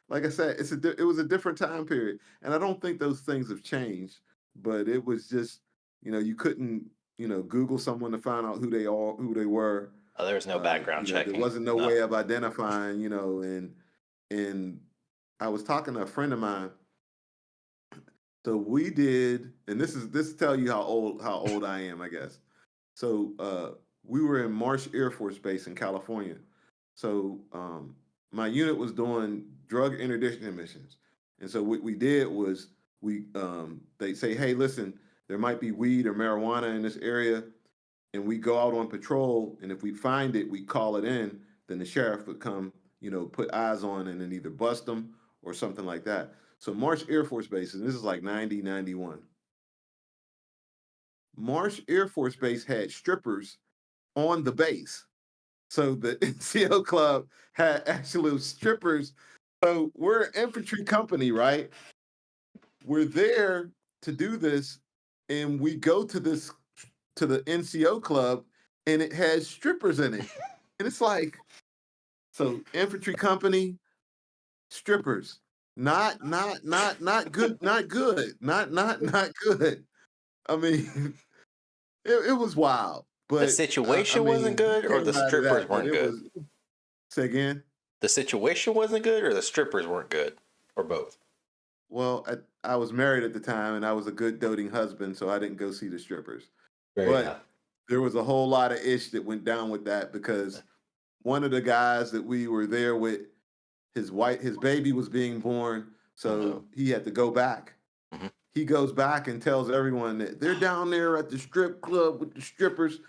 like I said, it was a different time period, and I don't think those things have changed. But it was just, you couldn't, Google someone to find out who they were. Oh, there was no background checking. There wasn't no way of identifying, and I was talking to a friend of mine. So we did, and this tell you how old I am, I guess. So we were in Marsh Air Force Base in California. So my unit was doing drug interdiction missions, and so what we did was they say, hey, listen, there might be weed or marijuana in this area, and we go out on patrol, and if we find it, we call it in. Then the sheriff would come, put eyes on, and then either bust them or something like that. So Marsh Air Force Base, and this is like 90, 91. Marsh Air Force Base had strippers on the base. So the NCO club had actual strippers. So we're an infantry company, right? We're there to do this, and we go to the NCO club, and it has strippers in it. And it's like, so infantry company, strippers. Not good, not good. Not good. I mean, it was wild. But the situation wasn't good, or the strippers weren't good? Say again? The situation wasn't good, or the strippers weren't good, or both? Well, I was married at the time, and I was a good doting husband, so I didn't go see the strippers. There was a whole lot of ish that went down with that, because one of the guys that we were there with, his baby was being born, so he had to go back. Mm-hmm. He goes back and tells everyone that they're down there at the strip club with the strippers.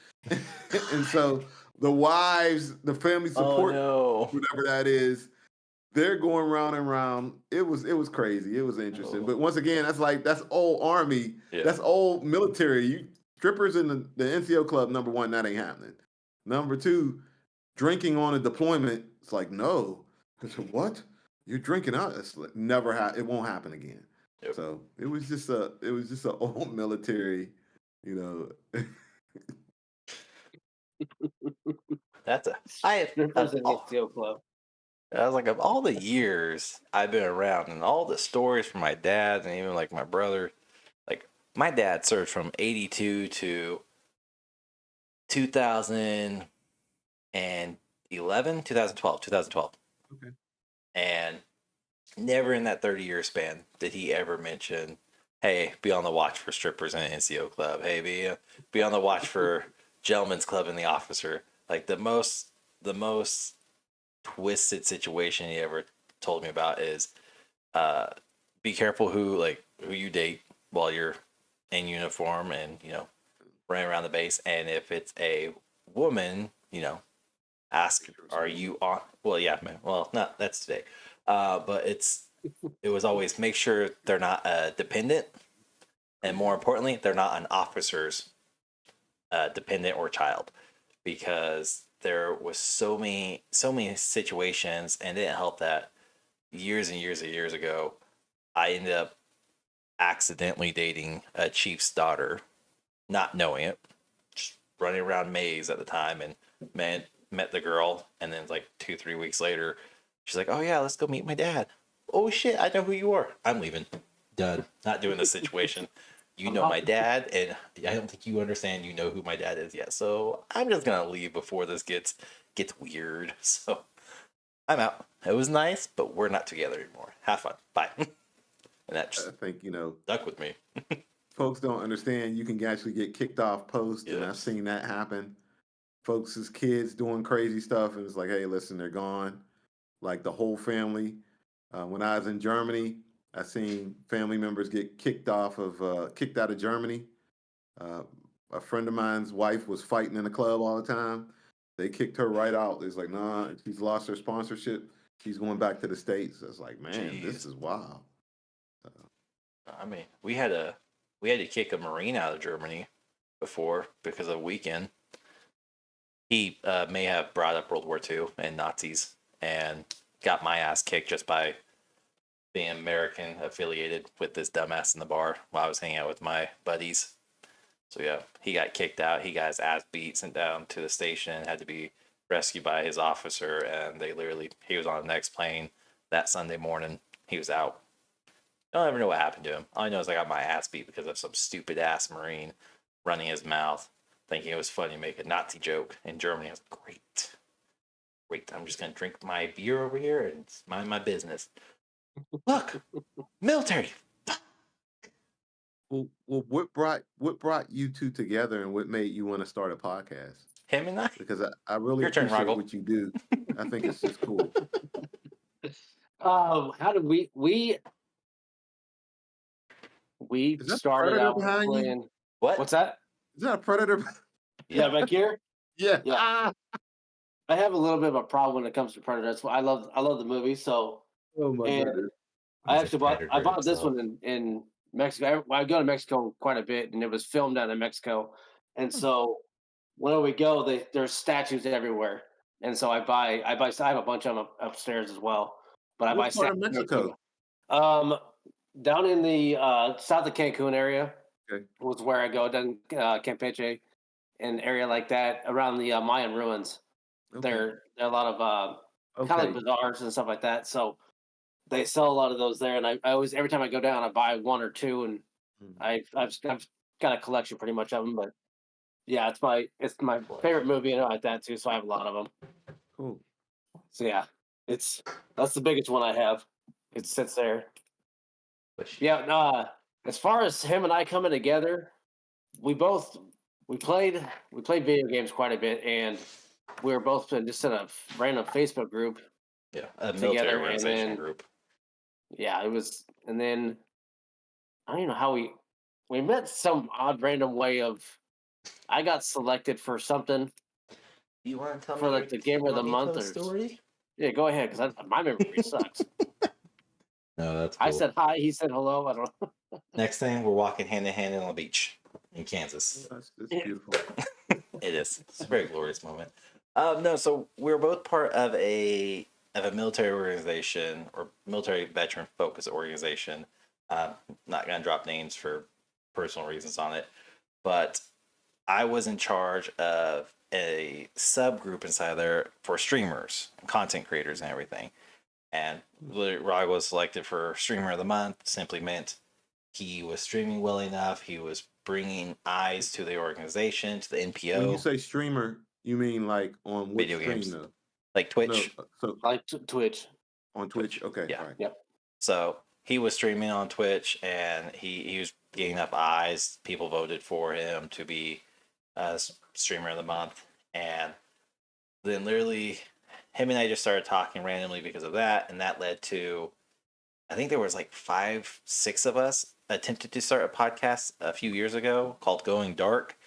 And so the wives, the family support, whatever that is, they're going round and round. It was crazy. It was interesting. But once again, that's old Army. Yeah. That's old military. Strippers in the NCO club, number one, that ain't happening. Number two, drinking on a deployment, it's like, no. I said, what? You're drinking out? It's like, it won't happen again. Yep. So it was just an old military, That's NCO club. I was like, of all the years I've been around, and all the stories from my dad, and even like my brother, like my dad served from 82 to 2012. Okay. And never in that 30-year span did he ever mention, hey, be on the watch for strippers in an NCO club. Hey, be on the watch for gentlemen's club in the officer. Like the most twisted situation he ever told me about is be careful who you date while you're in uniform and running around the base. And if it's a woman, ask, are you on? Well, yeah, man. Well, not that's today. But it was always make sure they're not a dependent, and more importantly, they're not an officer's dependent or child, because there was so many situations, and it didn't help that years and years ago, I ended up accidentally dating a chief's daughter, not knowing it, just running around Maze at the time, and met the girl, and then like 2-3 weeks later, she's like, oh yeah, let's go meet my dad. Oh shit, I know who you are. I'm leaving. Done. Not doing this situation. You know my dad, and I don't think you understand. You know who my dad is yet, so I'm just gonna leave before this gets weird. So I'm out. It was nice, but we're not together anymore. Have fun. Bye. And that just, I think stuck with me. Folks don't understand. You can actually get kicked off post, and I've seen that happen. Folks' kids doing crazy stuff, and it's like, hey, listen, they're gone. Like the whole family. When I was in Germany, I seen family members get kicked out of Germany. A friend of mine's wife was fighting in a club all the time. They kicked her right out. It's like, nah, she's lost her sponsorship. She's going back to the States. It's like, man, This is wild. I mean, we had to kick a Marine out of Germany before because of a weekend. He may have brought up World War II and Nazis, and got my ass kicked just by being American affiliated with this dumbass in the bar while I was hanging out with my buddies. So yeah, he got kicked out. He got his ass beat, sent down to the station, had to be rescued by his officer, and he was on the next plane that Sunday morning. He was out. I don't ever know what happened to him. All I know is I got my ass beat because of some stupid ass Marine running his mouth, thinking it was funny to make a Nazi joke in Germany. I was great. I'm just gonna drink my beer over here and mind my business. Look, military. Well, what brought you two together, and what made you want to start a podcast? Him and I. Because I really Your turn, appreciate Roggle. what you do. I think it's just cool. How did we Is that started Predator out behind you? playing. What? What's that? Is that a Predator? Yeah, back here. Yeah. Yeah. I have a little bit of a problem when it comes to Predator. That's why I love the movie. So, Oh my and goodness. I He's a actually predator bought this himself. one in Mexico. I go to Mexico quite a bit, and it was filmed out in Mexico. And so whenever we go, there's statues everywhere. And so I have a bunch of them upstairs as well. But I buy What part of statues there too. Mexico? Down in the south of Cancun area Okay. was where I go. Down Campeche, an area like that around the Mayan ruins. Okay. There are a lot of kind of Okay. like bazaars and stuff like that. So they sell a lot of those there, and I always every time I go down, I buy one or two, and I've got a collection pretty much of them. But yeah, it's my favorite movie and like that too. So I have a lot of them. Cool. So yeah, that's the biggest one I have. It sits there. Yeah, as far as him and I coming together, we both we played video games quite a bit, and we were both just in a random Facebook group. Yeah, a military Together, and organization then group. yeah, it was, and then I don't even know how we met some odd random way of I got selected for something You want to tell for me like the game of the month or story? yeah, go ahead because my memory sucks. No, that's cool. I said hi, he said hello. I don't know. Next thing, we're walking hand in hand on the beach in Kansas. That's beautiful. It is. It's a very glorious moment. No, so we're both part of a military organization or military veteran focused organization. Not gonna drop names for personal reasons on it, but I was in charge of a subgroup inside there for streamers, content creators, and everything. And Rod was selected for Streamer of the Month. Simply meant he was streaming well enough. He was bringing eyes to the organization, to the NPO. When you say streamer, you mean like on what Video stream games. though? Like Twitch. No, so Like Twitch. on Twitch. Okay. Yeah. All right. Yep. So he was streaming on Twitch, and he was getting up eyes. People voted for him to be Streamer of the Month. And then literally him and I just started talking randomly because of that, and that led to I think there was like 5, 6 of us attempted to start a podcast a few years ago called Going Dark,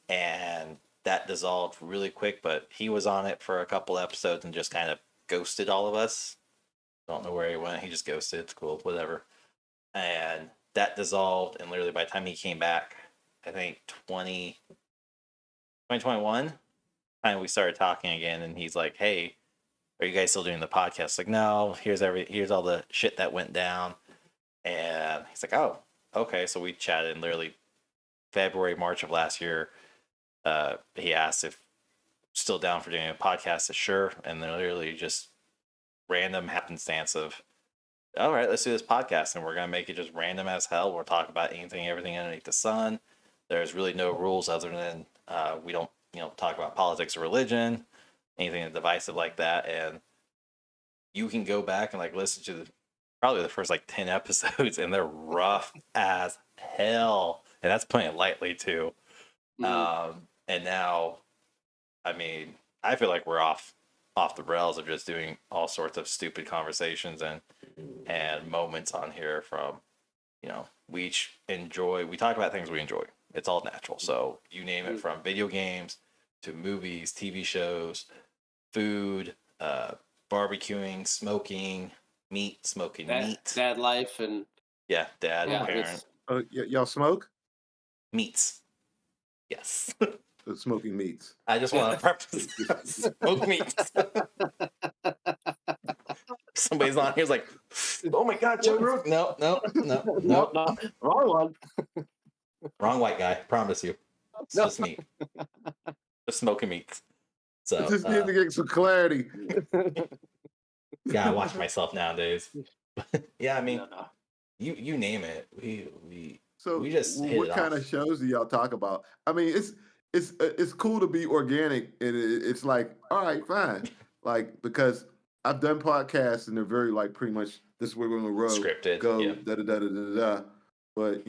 and that dissolved really quick. But he was on it for a couple episodes and just kind of ghosted all of us. Don't know where he went. He just ghosted. It's cool, whatever. And that dissolved, and literally by the time he came back, I think 2021, and we started talking again, and he's like, "Hey, are you guys still doing the podcast?" Like, no, here's all the shit that went down. And he's like, oh, okay. So we chatted, and literally February, March of last year, he asked if still down for doing a podcast. I said, sure. And then literally just random happenstance of, all right, let's do this podcast, and we're gonna make it just random as hell. We'll talk about anything, everything underneath the sun. There's really no rules other than we don't, talk about politics or religion, anything divisive like that. And you can go back and like listen to probably the first like 10 episodes, and they're rough as hell, and that's putting it lightly too. And now, I mean, I feel like we're off the rails of just doing all sorts of stupid conversations and moments on here from, we each enjoy, we talk about things we enjoy. It's all natural. So you name it, from video games to movies, TV shows, food, barbecuing, smoking meat, Dad life, and yeah, dad, parent. Y'all smoke? Meats. Yes. Smoking meats. I just want to preface smoke meats. Somebody's on here's like, oh my god, Joe Rogan. No. Wrong one. Wrong white guy. Promise you. It's just meat. Just smoking meats. So I just need to get some clarity. Yeah, I watch myself nowadays. Yeah, I mean, you name it. We just hit what kind of shows do y'all talk about? I mean, it's cool to be organic, and it's like, all right, fine, like, because I've done podcasts and they're very like pretty much this is where we're gonna roll, scripted, go da da da da da da. But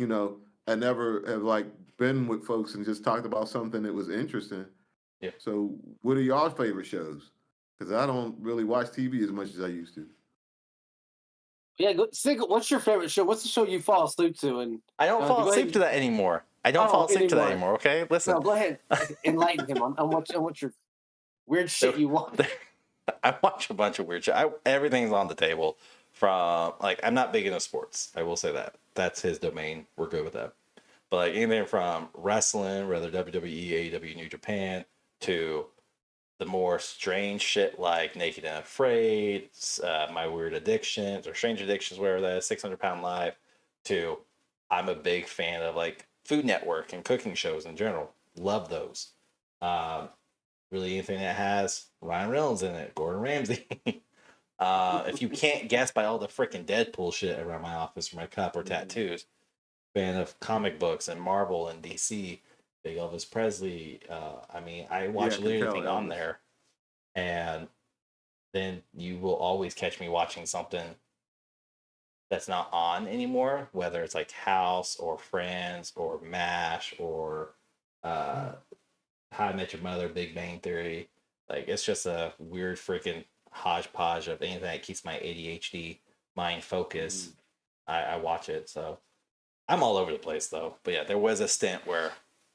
I never have like been with folks and just talked about something that was interesting. Yeah. So, what are y'all's favorite shows? because I don't really watch TV as much as I used to. Yeah, what's your favorite show? What's the show you fall asleep to? And I don't fall asleep to that anymore. I don't fall asleep to that anymore. Okay, listen. No, go ahead. Enlighten him on what your weird shit you watch. I watch a bunch of weird shit. Everything's on the table. From like, I'm not big into sports. I will say that. That's his domain. We're good with that. But like anything from wrestling, whether WWE, AEW, New Japan, to the more strange shit like Naked and Afraid, My Weird Addictions, or Strange Addictions, whatever that is, 600-Pound Life, to I'm a big fan of like Food Network and cooking shows in general. Love those. Really anything that has Ryan Reynolds in it, Gordon Ramsay. If you can't guess by all the freaking Deadpool shit around my office for my cup or tattoos, fan of comic books and Marvel and DC, big Elvis Presley. I mean, I watch literally anything on there, and then you will always catch me watching something that's not on anymore, whether it's like House or Friends or MASH or How I Met Your Mother, Big Bang Theory. Like, it's just a weird freaking hodgepodge of anything that keeps my ADHD mind focused. I watch it, so I'm all over the place though. But yeah, there was a stint where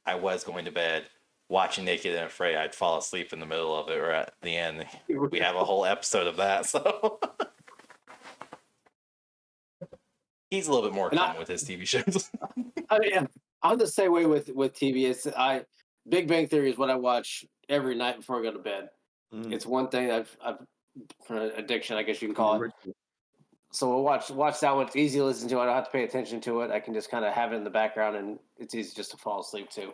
I was going to bed watching Naked and Afraid. I'd fall asleep in the middle of it or at the end. We have a whole episode of that, so he's a little bit more common with his TV shows. I mean, I'm the same way with TV. It's Big Bang Theory is what I watch every night before I go to bed. It's one thing I've addiction, I guess you can call it. So we'll watch that one. It's easy to listen to. I don't have to pay attention to it. I can just kind of have it in the background, and it's easy just to fall asleep to.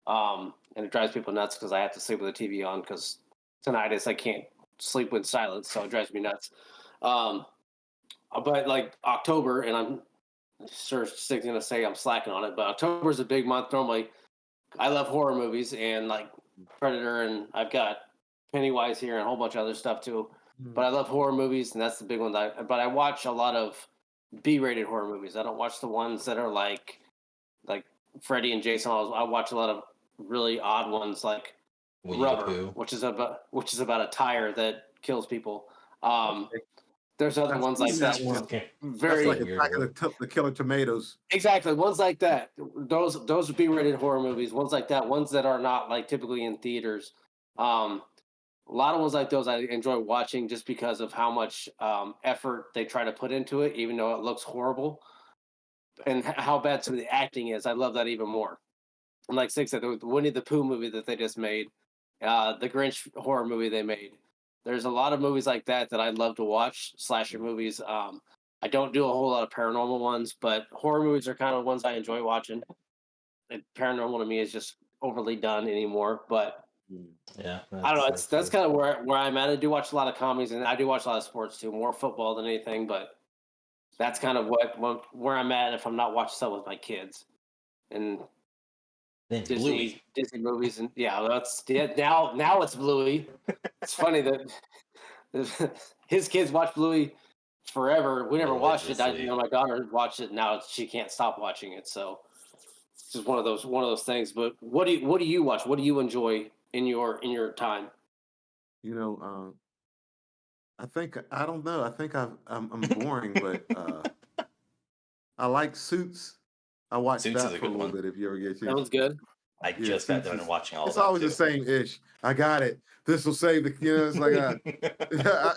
And it drives people nuts because I have to sleep with the TV on because tinnitus. I can't sleep with silence, so it drives me nuts. But like October, and I'm sure Stig's gonna say I'm slacking on it, but October is a big month. Normally, I love horror movies and like Predator, and I've got Pennywise here and a whole bunch of other stuff too. But I love horror movies, and that's the big one. But I watch a lot of B-rated horror movies. I don't watch the ones that are like Freddy and Jason. I watch a lot of really odd ones like Rubber, which is about a tire that kills people. There's other ones like that. Very like Attack of the Killer Tomatoes. Exactly, ones like that. Those would be rated horror movies. Ones like that. Ones that are not like typically in theaters. A lot of ones like those I enjoy watching just because of how much effort they try to put into it, even though it looks horrible, and how bad some of the acting is. I love that even more. And like Six said, the Winnie the Pooh movie that they just made, the Grinch horror movie they made. There's a lot of movies like that I love to watch, slasher movies. I don't do a whole lot of paranormal ones, but horror movies are kind of ones I enjoy watching. And paranormal to me is just overly done anymore, but yeah, I don't know. That's kind of where I'm at. I do watch a lot of comedies, and I do watch a lot of sports too, more football than anything. But that's kind of where I'm at if I'm not watching stuff with my kids and Disney movies, and now it's Bluey. It's funny that his kids watch Bluey forever. We never watched it. My daughter watched it. Now she can't stop watching it. So it's just one of those things. But what do you watch? What do you enjoy in your time? You know, I don't know. I think I'm boring, but I like Suits. I watched that for a little bit. If you ever get a chance. That was good. I just got done watching all. It's always the same ish. I got it. This will save the. It's like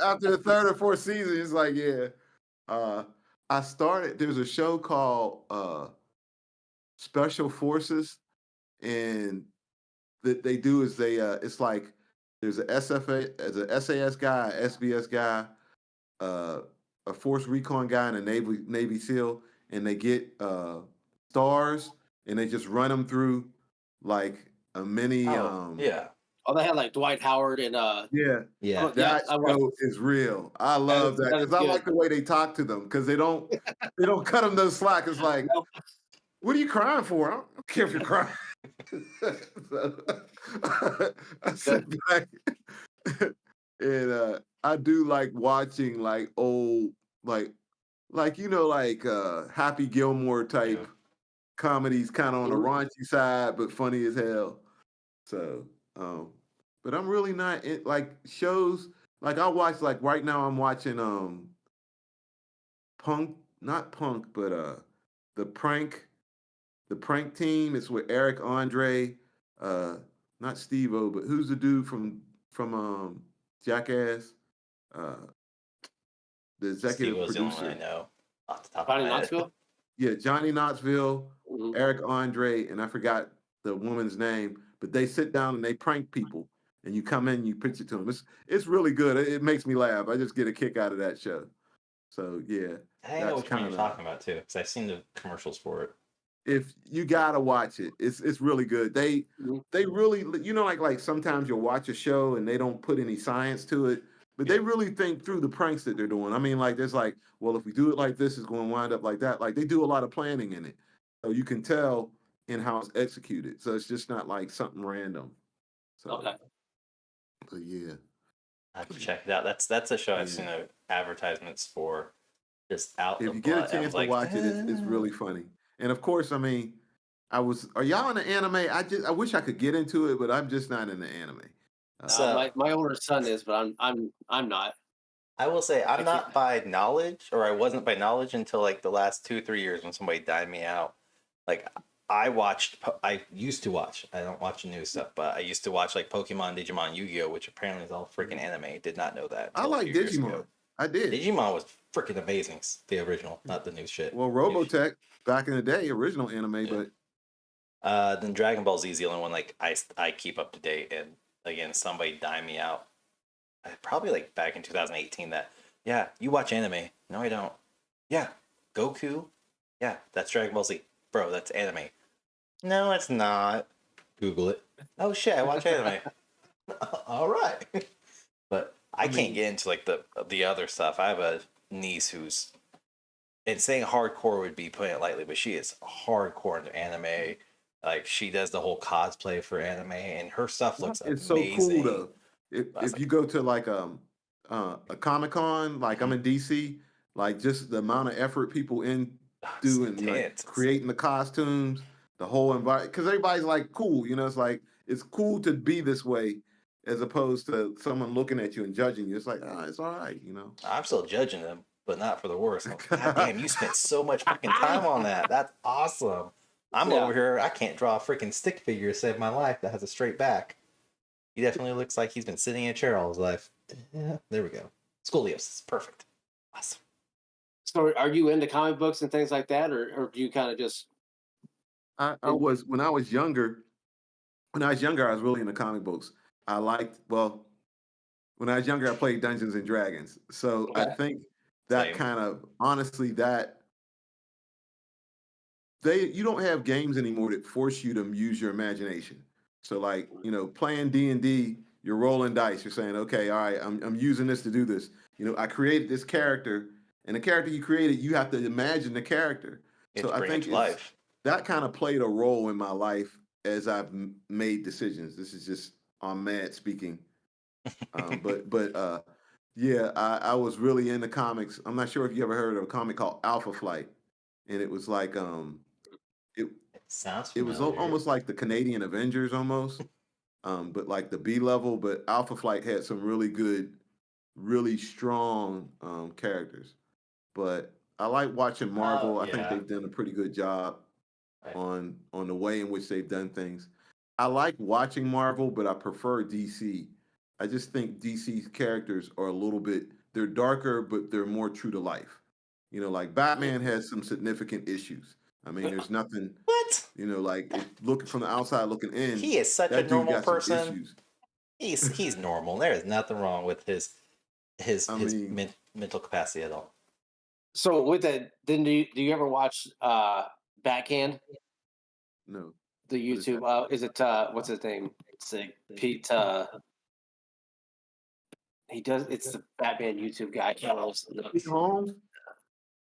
after the third or fourth season, it's like I started. There's a show called Special Forces, and that they do is it's like there's a SFA, as a SAS guy, a SBS guy, a Force Recon guy, and a Navy SEAL, and they get stars, and they just run them through like a mini. They had like Dwight Howard and that show is real. I love that because I like the way they talk to them because they don't cut them no slack. It's like, what are you crying for? I don't care if you're crying. I sit back and I do like watching like old like Happy Gilmore type comedies, kind of on the raunchy side, but funny as hell. So, but I'm really not like shows like I'll watch like right now I'm watching Punk, not Punk, but the prank the prank team. It's with Eric Andre, uh not Steve O, but who's the dude from Jackass? Uh the Steve executive was the only one I producer. know off the top of Johnny my head. Knoxville. Yeah, Johnny Knoxville, Mhm. Eric Andre, and I forgot the woman's name, but they sit down and they prank people, and you come in, and you pitch it to them. It's really good. It makes me laugh. I just get a kick out of that show. So yeah, I know that's which one you're kind of talking about too, because I've seen the commercials for it. if you gotta watch it. It's really good. Mhm. They really like sometimes you'll watch a show and they don't put any science to it, but they Yeah. really think through the pranks that they're doing. I mean, like there's like, well, if we do it like this, it's going to wind up like that. Like they do a lot of planning in it, so you can tell in how it's executed. So it's just not like something random. So, Okay. but yeah, I have to check it out. That's a show I've yeah. seen advertisements for just out the If you get a butt. I chance was to like, watch it, it's really funny. And of course, I mean, are y'all into anime? I wish I could get into it, but I'm just not into anime. So My older son is, but I'm not. I will say I I'm can't. not by knowledge, or I wasn't by knowledge until like the last 2 3 years when somebody dined me out. Like I used to watch. I don't watch the new stuff, but I used to watch like Pokemon, Digimon, Yu-Gi-Oh, which apparently is all freaking anime. Did not know that I until a like few years Digimon. ago. I did. Digimon was freaking amazing. The original, not the new shit. Well, Robotech back in the day, original anime, Yeah. but Then Dragon Ball Z is the only one like I keep up to date. And again, somebody dined me out. Probably like back in 2018. That yeah, you watch anime? No, I don't. Yeah, Goku. Yeah, that's Dragon Ball Z, bro. That's anime. No, it's not. Google it. Oh shit, I watch anime. All right, but I can't get into like the other stuff. I have a niece who's, and saying hardcore would be putting it lightly, but she is hardcore into anime. Like she does the whole cosplay for anime, and her stuff looks it's so cool amazing. though. If Like, you go to like a Comic Con, like I'm in DC, like just the amount of effort people in it's doing like intense. creating the costumes, the whole environment, because everybody's like cool, it's like it's cool to be this way as opposed to someone looking at you and judging you. It's like, it's all right. I'm still judging them, but not for the worst. God damn, you spent so much freaking time on that. That's awesome. I'm Yeah. over here. I can't draw a freaking stick figure to save my life that has a straight back. He definitely looks like he's been sitting in a chair all his life. Yeah, there we go. Scoliosis. Perfect. Awesome. So, are you into comic books and things like that, or do you kind of just? I was when I was younger. When I was younger, I was really into comic books. When I was younger, I played Dungeons and Dragons. So I Okay. think that Same. kind of honestly that you don't have games anymore that force you to use your imagination. So like, playing D&D, you're rolling dice. You're saying, okay, all right, I'm using this to do this. I created this character, and the character you created, you have to imagine the character. You have So to I bring it think to life. that kind of played a role in my life as I've made decisions. This is just on mad speaking. But yeah, I was really into comics. I'm not sure if you ever heard of a comic called Alpha Flight, and it was like it It sounds it was familiar. almost like the Canadian Avengers almost, but like the B level. But Alpha Flight had some really good, really strong characters. But I like watching Oh, Marvel. I think yeah. they've done a pretty good job Right. on the way in which they've done things. I like watching Marvel, but I prefer DC. I just think DC's characters are a little bit they're darker, but they're more true to life. Like Batman has some significant issues. I mean, there's nothing, What? like if looking from the outside looking in, He is such a that dude normal got some person. issues. He's normal. There is nothing wrong with his I mean, mental capacity at all. So with that, then do you ever watch Backhand, no. the What is that? YouTube? Is it what's his name? It's like Pete. He does. It's the Batman YouTube guy. Pete Holmes?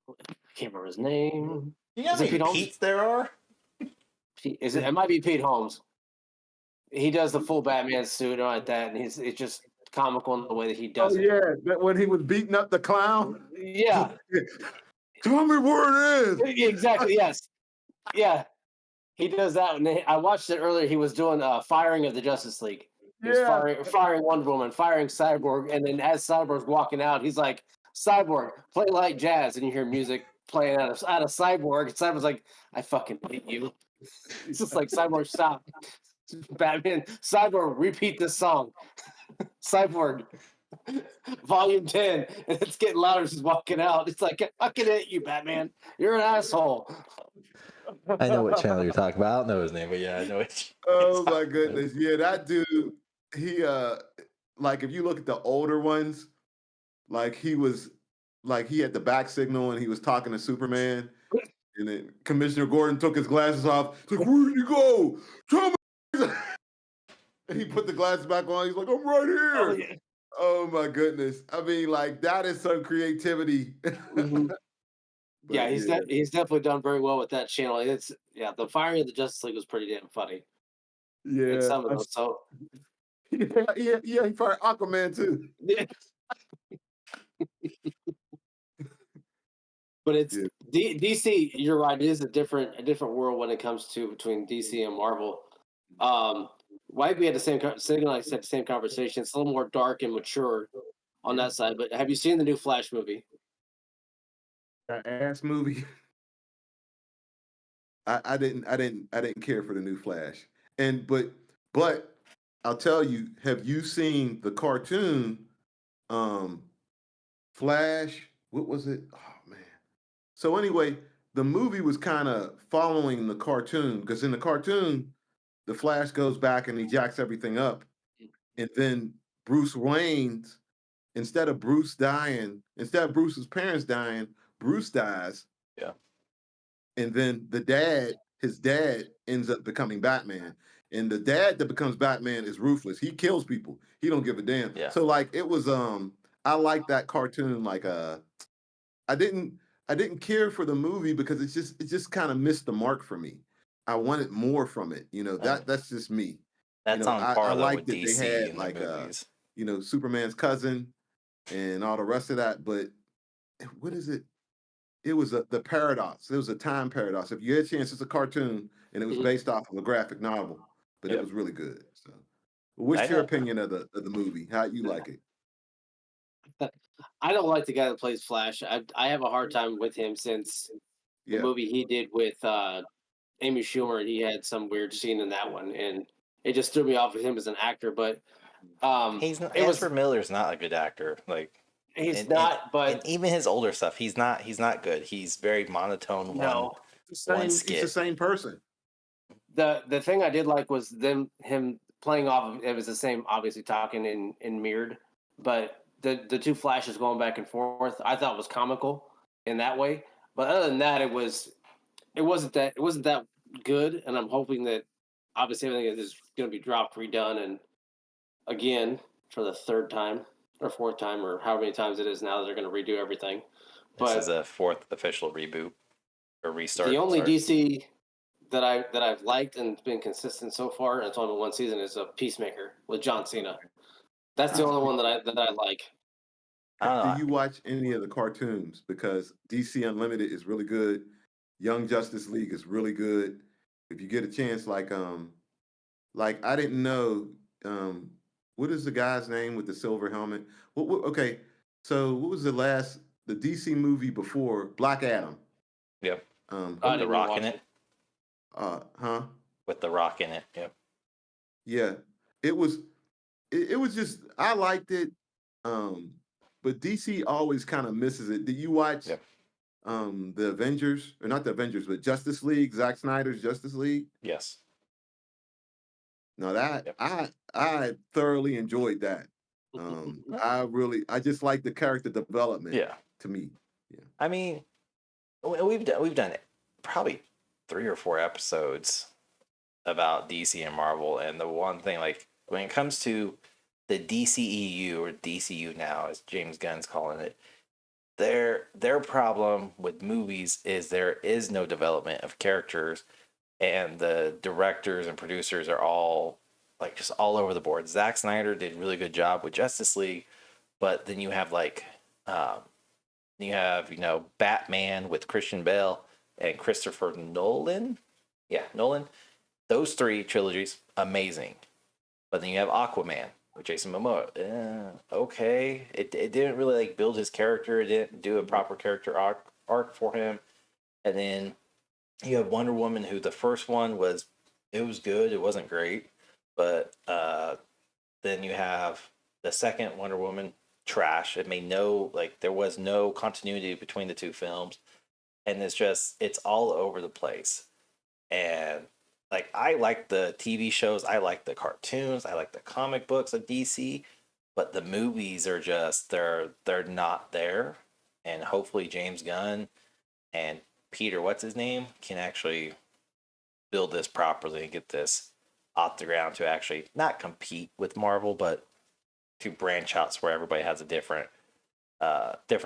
I can't remember his name. You know how Is it many Pete Holmes? Pete's there are? Is it? It might be Pete Holmes. He does the full Batman suit and all like that, and it's just comical in the way that he does it. Yeah, that when he was beating up the clown. Yeah, Tell me where it is. exactly. Yes, yeah. He does that. And I watched it earlier. He was doing firing of the Justice League. He's firing Wonder Woman, firing Cyborg, and then as Cyborg's walking out, he's like, "Cyborg, play light jazz," and you hear music playing out of Cyborg. And Cyborg's like, "I fucking hate you." It's just like, Cyborg, stop. Batman, Cyborg, repeat this song. Cyborg, Volume 10, and it's getting louder as he's walking out. It's like, "I fucking hate you, Batman. You're an asshole." I know what channel you're talking about. I don't know his name, but yeah, I know it. Oh my goodness. Yeah, that dude, he like if you look at the older ones, like he had the back signal and he was talking to Superman. And then Commissioner Gordon took his glasses off. He's like, "Where'd you go? Tell me." And he put the glasses back on. He's like, "I'm right here." Oh, yeah. Oh my goodness. I mean, like that is some creativity. Mm-hmm. Yeah, he's definitely done very well with that channel. The firing of the Justice League was pretty damn funny. In some of those. So yeah, he fired Aquaman too. yeah. But it's DC. You're right. It is a different world when it comes to between DC and Marvel. Why we had the same like I said, the same conversation. It's a little more dark and mature on that side. But have you seen the new Flash movie? That ass movie. I didn't care for the new Flash. And but I'll tell you, have you seen the cartoon Flash? What was it? Oh man. So anyway, the movie was kind of following the cartoon because in the cartoon, the Flash goes back and he jacks everything up. And then Bruce Wayne's, instead of Bruce's parents dying, Bruce dies. Yeah. And then his dad ends up becoming Batman. And the dad that becomes Batman is ruthless. He kills people. He don't give a damn. Yeah. So like it was I like that cartoon. Like I didn't care for the movie because it just kind of missed the mark for me. I wanted more from it. That's just me. That's on par I though liked with that DC they had in like the movies. Superman's cousin and all the rest of that. But what is it? It was the paradox. It was a time paradox. If you had a chance, it's a cartoon and it was based off of a graphic novel, but it was really good. So, what's your opinion of the movie? How you like it? I don't like the guy that plays Flash. I have a hard time with him since the movie he did with Amy Schumer, and he had some weird scene in that one, and it just threw me off of him as an actor. But Ezra Miller's not a good actor. Like he's not, but and even his older stuff, he's not good. He's very monotone. No, He's the same person. The thing I did like was him playing off of it was the same, obviously talking in mirrored, but the two Flashes going back and forth, I thought was comical in that way. But other than that, it wasn't that good, and I'm hoping that obviously everything is going to be dropped, redone, and again for the third time or fourth time or however many times it is now they're going to redo everything. This is a fourth official reboot or restart. The only DC that I've liked and been consistent so far, and it's only one season, is a Peacemaker with John Cena. That's the only one that I like. Do you watch any of the cartoons? Because DC Unlimited is really good. Young Justice League is really good. If you get a chance, like I didn't know, what is the guy's name with the silver helmet? Okay, so what was the DC movie before Black Adam? Yep. With The Rock in it. With The Rock in it. Yep. Yeah, it was just I liked it, but DC always kind of misses it. Did you watch the Avengers, or not the Avengers, but Justice League, Zack Snyder's Justice League? Yes. Now that I thoroughly enjoyed that. I just like the character development. Yeah. To me. Yeah. I mean, we've done probably 3 or 4 episodes about DC and Marvel, and the one thing, like when it comes to the DCEU or DCU now, as James Gunn's calling it, their problem with movies is there is no development of characters, and the directors and producers are all like just all over the board. Zack Snyder did a really good job with Justice League, but then you have Batman with Christian Bale and Christopher Nolan. Yeah, Nolan. Those 3 trilogies, amazing. But then you have Aquaman with Jason Momoa. Okay, it didn't really like build his character. It didn't do a proper character arc for him. And then you have Wonder Woman, who the first one was, it was good. It wasn't great, but then you have the second Wonder Woman, trash. It made no, like, there was no continuity between the two films, and it's all over the place. And like, I like the TV shows, I like the cartoons, I like the comic books of DC, but the movies are just, they're not there. And hopefully James Gunn and Peter, what's his name, can actually build this properly and get this off the ground to actually not compete with Marvel, but to branch out where everybody has a different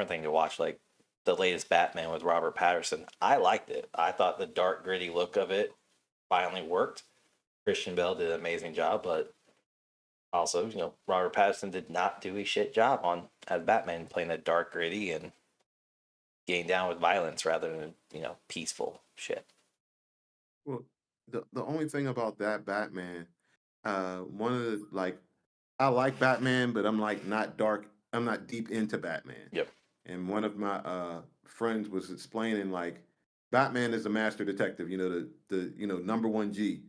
thing to watch. Like the latest Batman with Robert Patterson, I liked it. I thought the dark, gritty look of it finally worked. Christian Bale did an amazing job, but also, Robert Patterson did not do a shit job on as Batman, playing a dark, gritty, and getting down with violence rather than peaceful shit. Well, the only thing about that Batman, one of the like, I like Batman, but I'm like not dark. I'm not deep into Batman. Yep. And one of my friends was explaining like, Batman is the master detective. The number one G,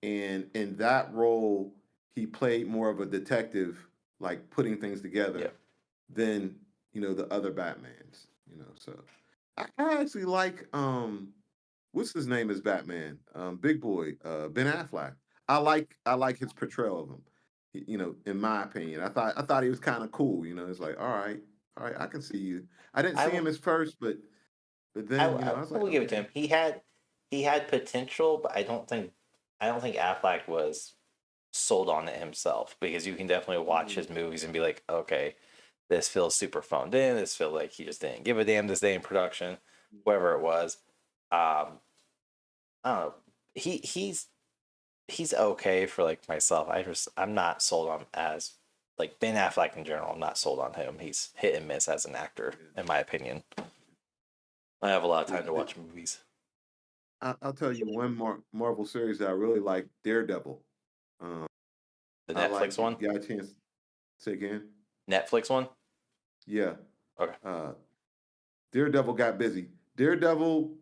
and in that role, he played more of a detective, like putting things together, Yep. than the other Batmans. So I actually like what's his name as Batman? Big Boy, Ben Affleck. I like his portrayal of him. In my opinion, I thought he was kind of cool. It's like, all right, I can see you. I didn't I see will, him as first, but I, then I I was like, will give it to okay. him. He had potential, but I don't think Affleck was sold on it himself, because you can definitely watch his movies and be like, okay, this feels super phoned in. This feels like he just didn't give a damn this day in production, whatever it was. Um, I don't know. He's okay for like myself. I'm not sold on as like Ben Affleck in general. I'm not sold on him. He's hit and miss as an actor, in my opinion. I have a lot of time to watch movies. I'll tell you one more Marvel series that I really like, Daredevil. Um, The I like Netflix one. got a chance. Say again. Netflix one. Yeah. Okay. Uh, Daredevil got busy. Daredevil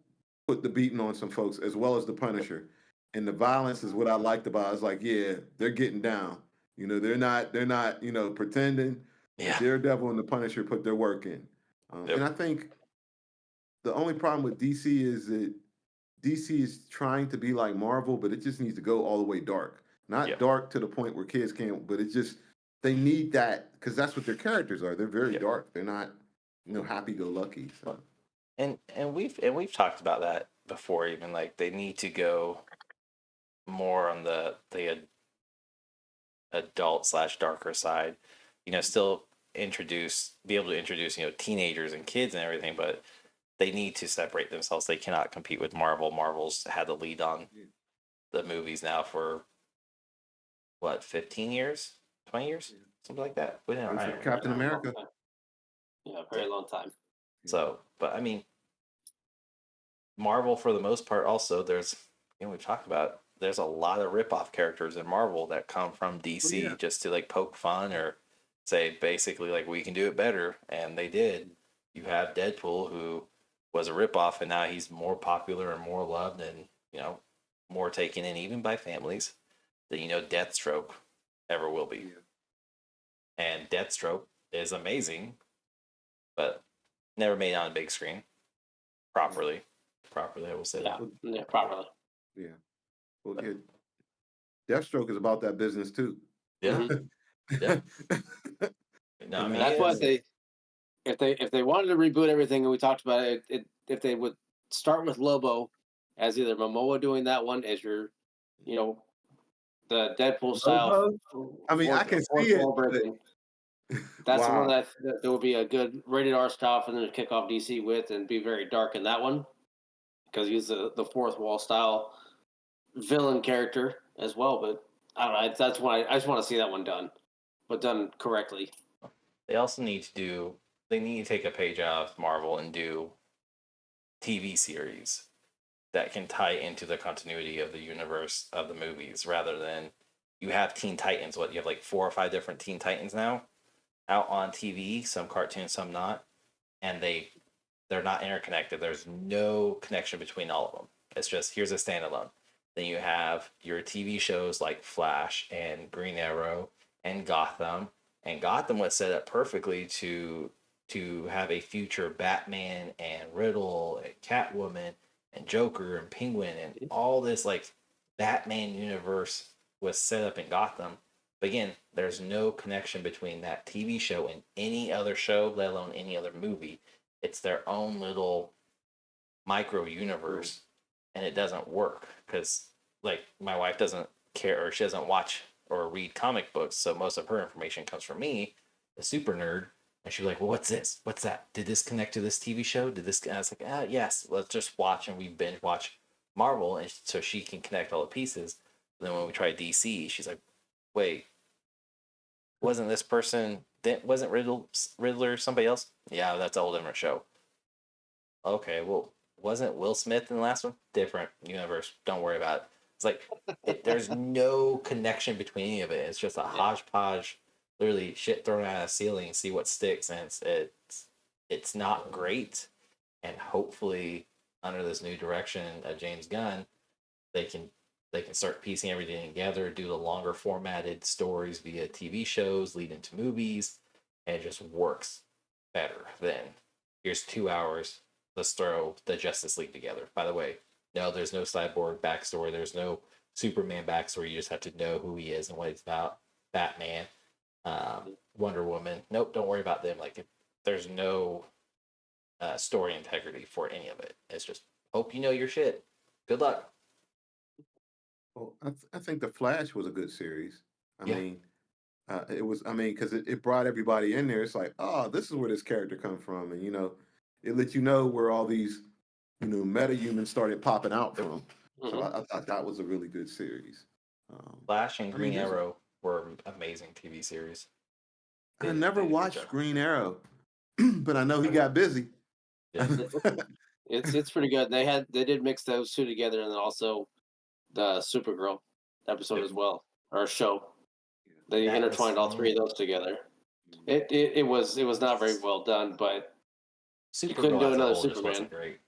put the beating on some folks as well as the Punisher, and the violence is what I liked about it. I was like, yeah, they're getting down. They're not pretending. The Yeah. Daredevil and the Punisher put their work in, and Yep. I think the only problem with DC is that DC is trying to be like Marvel, but it just needs to go all the way dark. Not Yep. dark to the point where kids can't, but it's just they need that because that's what their characters are. They're very Yep. dark. They're not, happy go lucky. So. And we've talked about that before. Even like they need to go more on the adult slash darker side. Still be able to introduce teenagers and kids and everything, but they need to separate themselves. They cannot compete with Marvel. Marvel's had the lead on the movies now for what, 15 years, 20 years, something like that. We didn't. I don't remember. Captain America. Yeah, very long time. So, but I mean, Marvel for the most part. Also, we've talked about. There's a lot of rip-off characters in Marvel that come from DC just to like poke fun or say basically like we can do it better, and they did. You have Deadpool, who was a rip-off, and now he's more popular and more loved, and more taken in even by families than Deathstroke ever will be. And Deathstroke is amazing, but never made it on a big screen properly. Properly, I will say that. Yeah, properly. Yeah. Well, Deathstroke is about that business too. Yeah. Yeah. No, I mean, That's what if they wanted to reboot everything, and we talked about it, if they would start with Lobo as either Momoa doing that one as your, the Deadpool style. I mean, I can see it. That's the Wow. one that there would be a good rated R style for them to kick off DC with and be very dark in that one, because he's the fourth wall style villain character as well. But I don't know. That's why I just want to see that one done, but done correctly. They also need to take a page out of Marvel and do TV series that can tie into the continuity of the universe of the movies rather than you have Teen Titans. What, you have like 4 or 5 different Teen Titans now out on TV, some cartoons, some not, and they're not interconnected. There's no connection between all of them. It's just, here's a standalone. Then you have your TV shows like Flash and Green Arrow and Gotham. And Gotham was set up perfectly to have a future Batman and Riddle and Catwoman and Joker and Penguin and all this like Batman universe was set up in Gotham. But again, there's no connection between that TV show and any other show, let alone any other movie. It's their own little micro universe, and it doesn't work because, like, my wife doesn't care, or she doesn't watch or read comic books, so most of her information comes from me, the super nerd. And she's like, "Well, what's this? What's that? Did this connect to this TV show? Did this?" And I was like, "Yes, let's just watch." And we binge watch Marvel, and so she can connect all the pieces. And then when we try DC, she's like, "Wait, wasn't this person? Wasn't Riddler somebody else?" Yeah, that's a whole different show. Okay, well, wasn't Will Smith in the last one? Different universe. Don't worry about it. It's like there's no connection between any of it. It's just a hodgepodge, literally shit thrown out of the ceiling, see what sticks, and it's not great. And hopefully, under this new direction of James Gunn, they can start piecing everything together, do the longer formatted stories via TV shows, lead into movies, and it just works better than here's 2 hours. Let's throw the Justice League together. By the way, no, there's no Cyborg backstory. There's no Superman backstory. You just have to know who he is and what he's about. Batman, Wonder Woman. Nope, don't worry about them. Like, there's no story integrity for any of it. It's just hope you know your shit. Good luck. Well, I think the Flash was a good series. I Yeah. mean, it was. I mean, because it brought everybody in there. It's like, oh, this is where this character comes from, and it lets you know where all these, meta humans started popping out from. So I thought that was a really good series. Flash and I mean, Green Arrow were amazing TV series. I never watched Green Arrow, but I know he got busy. Yeah. It's pretty good. They did mix those two together, and then also the Supergirl episode as well, or show. They That intertwined all was- 3 of those together. It was not very well done, but you couldn't Supergirl do as a another whole just Superman. wasn't great.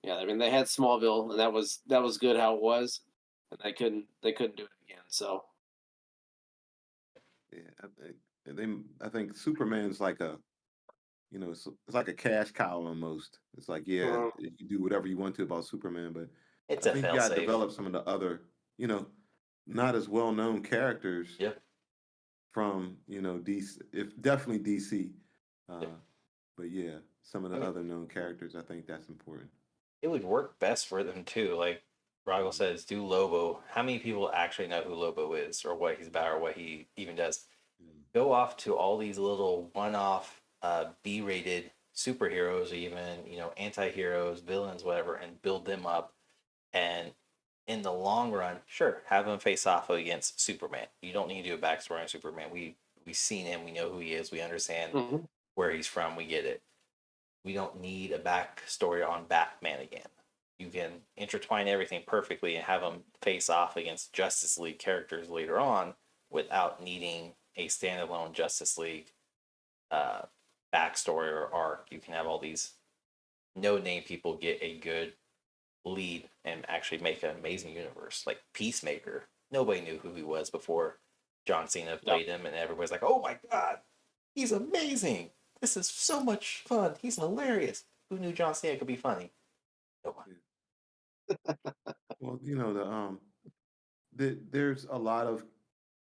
Yeah, I mean they had Smallville, and that was good how it was, and they couldn't do it again. So Yeah, I think Superman's like it's like a cash cow almost. It's like, you do whatever you want to about Superman, but It's I a think you got to develop some of the other, not as well known characters. Yep. From DC, if definitely DC, but yeah, some of the other known characters. I think that's important. It would work best for them too. Like Rago says, do Lobo. How many people actually know who Lobo is, or what he's about, or what he even does? Go off to all these little one-off B-rated superheroes, or even anti-heroes, villains, whatever, and build them up. And in the long run, sure, have them face off against Superman. You don't need to do a backstory on Superman. We've seen him. We know who he is. We understand where he's from. We get it. We don't need a backstory on Batman again. You can intertwine everything perfectly and have them face off against Justice League characters later on without needing a standalone Justice League backstory or arc. You can have all these no-name people get a good lead and actually make an amazing universe. Like Peacemaker, nobody knew who he was before John Cena played him, and everybody's like, "Oh my god, he's amazing! This is so much fun. He's hilarious." Who knew John Cena could be funny? No one. Well, there's a lot of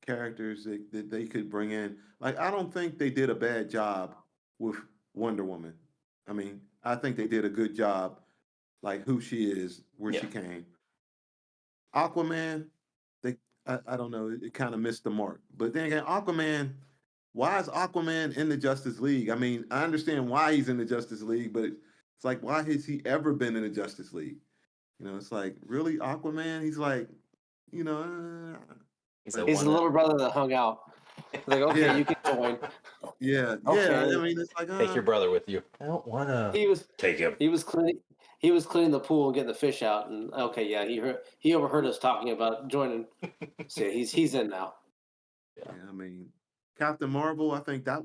characters that they could bring in. Like, I don't think they did a bad job with Wonder Woman. I mean, I think they did a good job, like who she is, where she came. Aquaman, I don't know, it kind of missed the mark. But then again, Aquaman, why is Aquaman in the Justice League? I mean, I understand why he's in the Justice League, but it's like, why has he ever been in the Justice League? It's like, really, Aquaman? He's like, he's the little brother that hung out. Like, okay, you can join. Yeah, Okay. I mean, it's like, take your brother with you. I don't want to. He was take him. He was Clint he was cleaning the pool and getting the fish out, and okay, yeah, he overheard us talking about joining. So he's in now. Yeah, I mean, Captain Marvel, I think that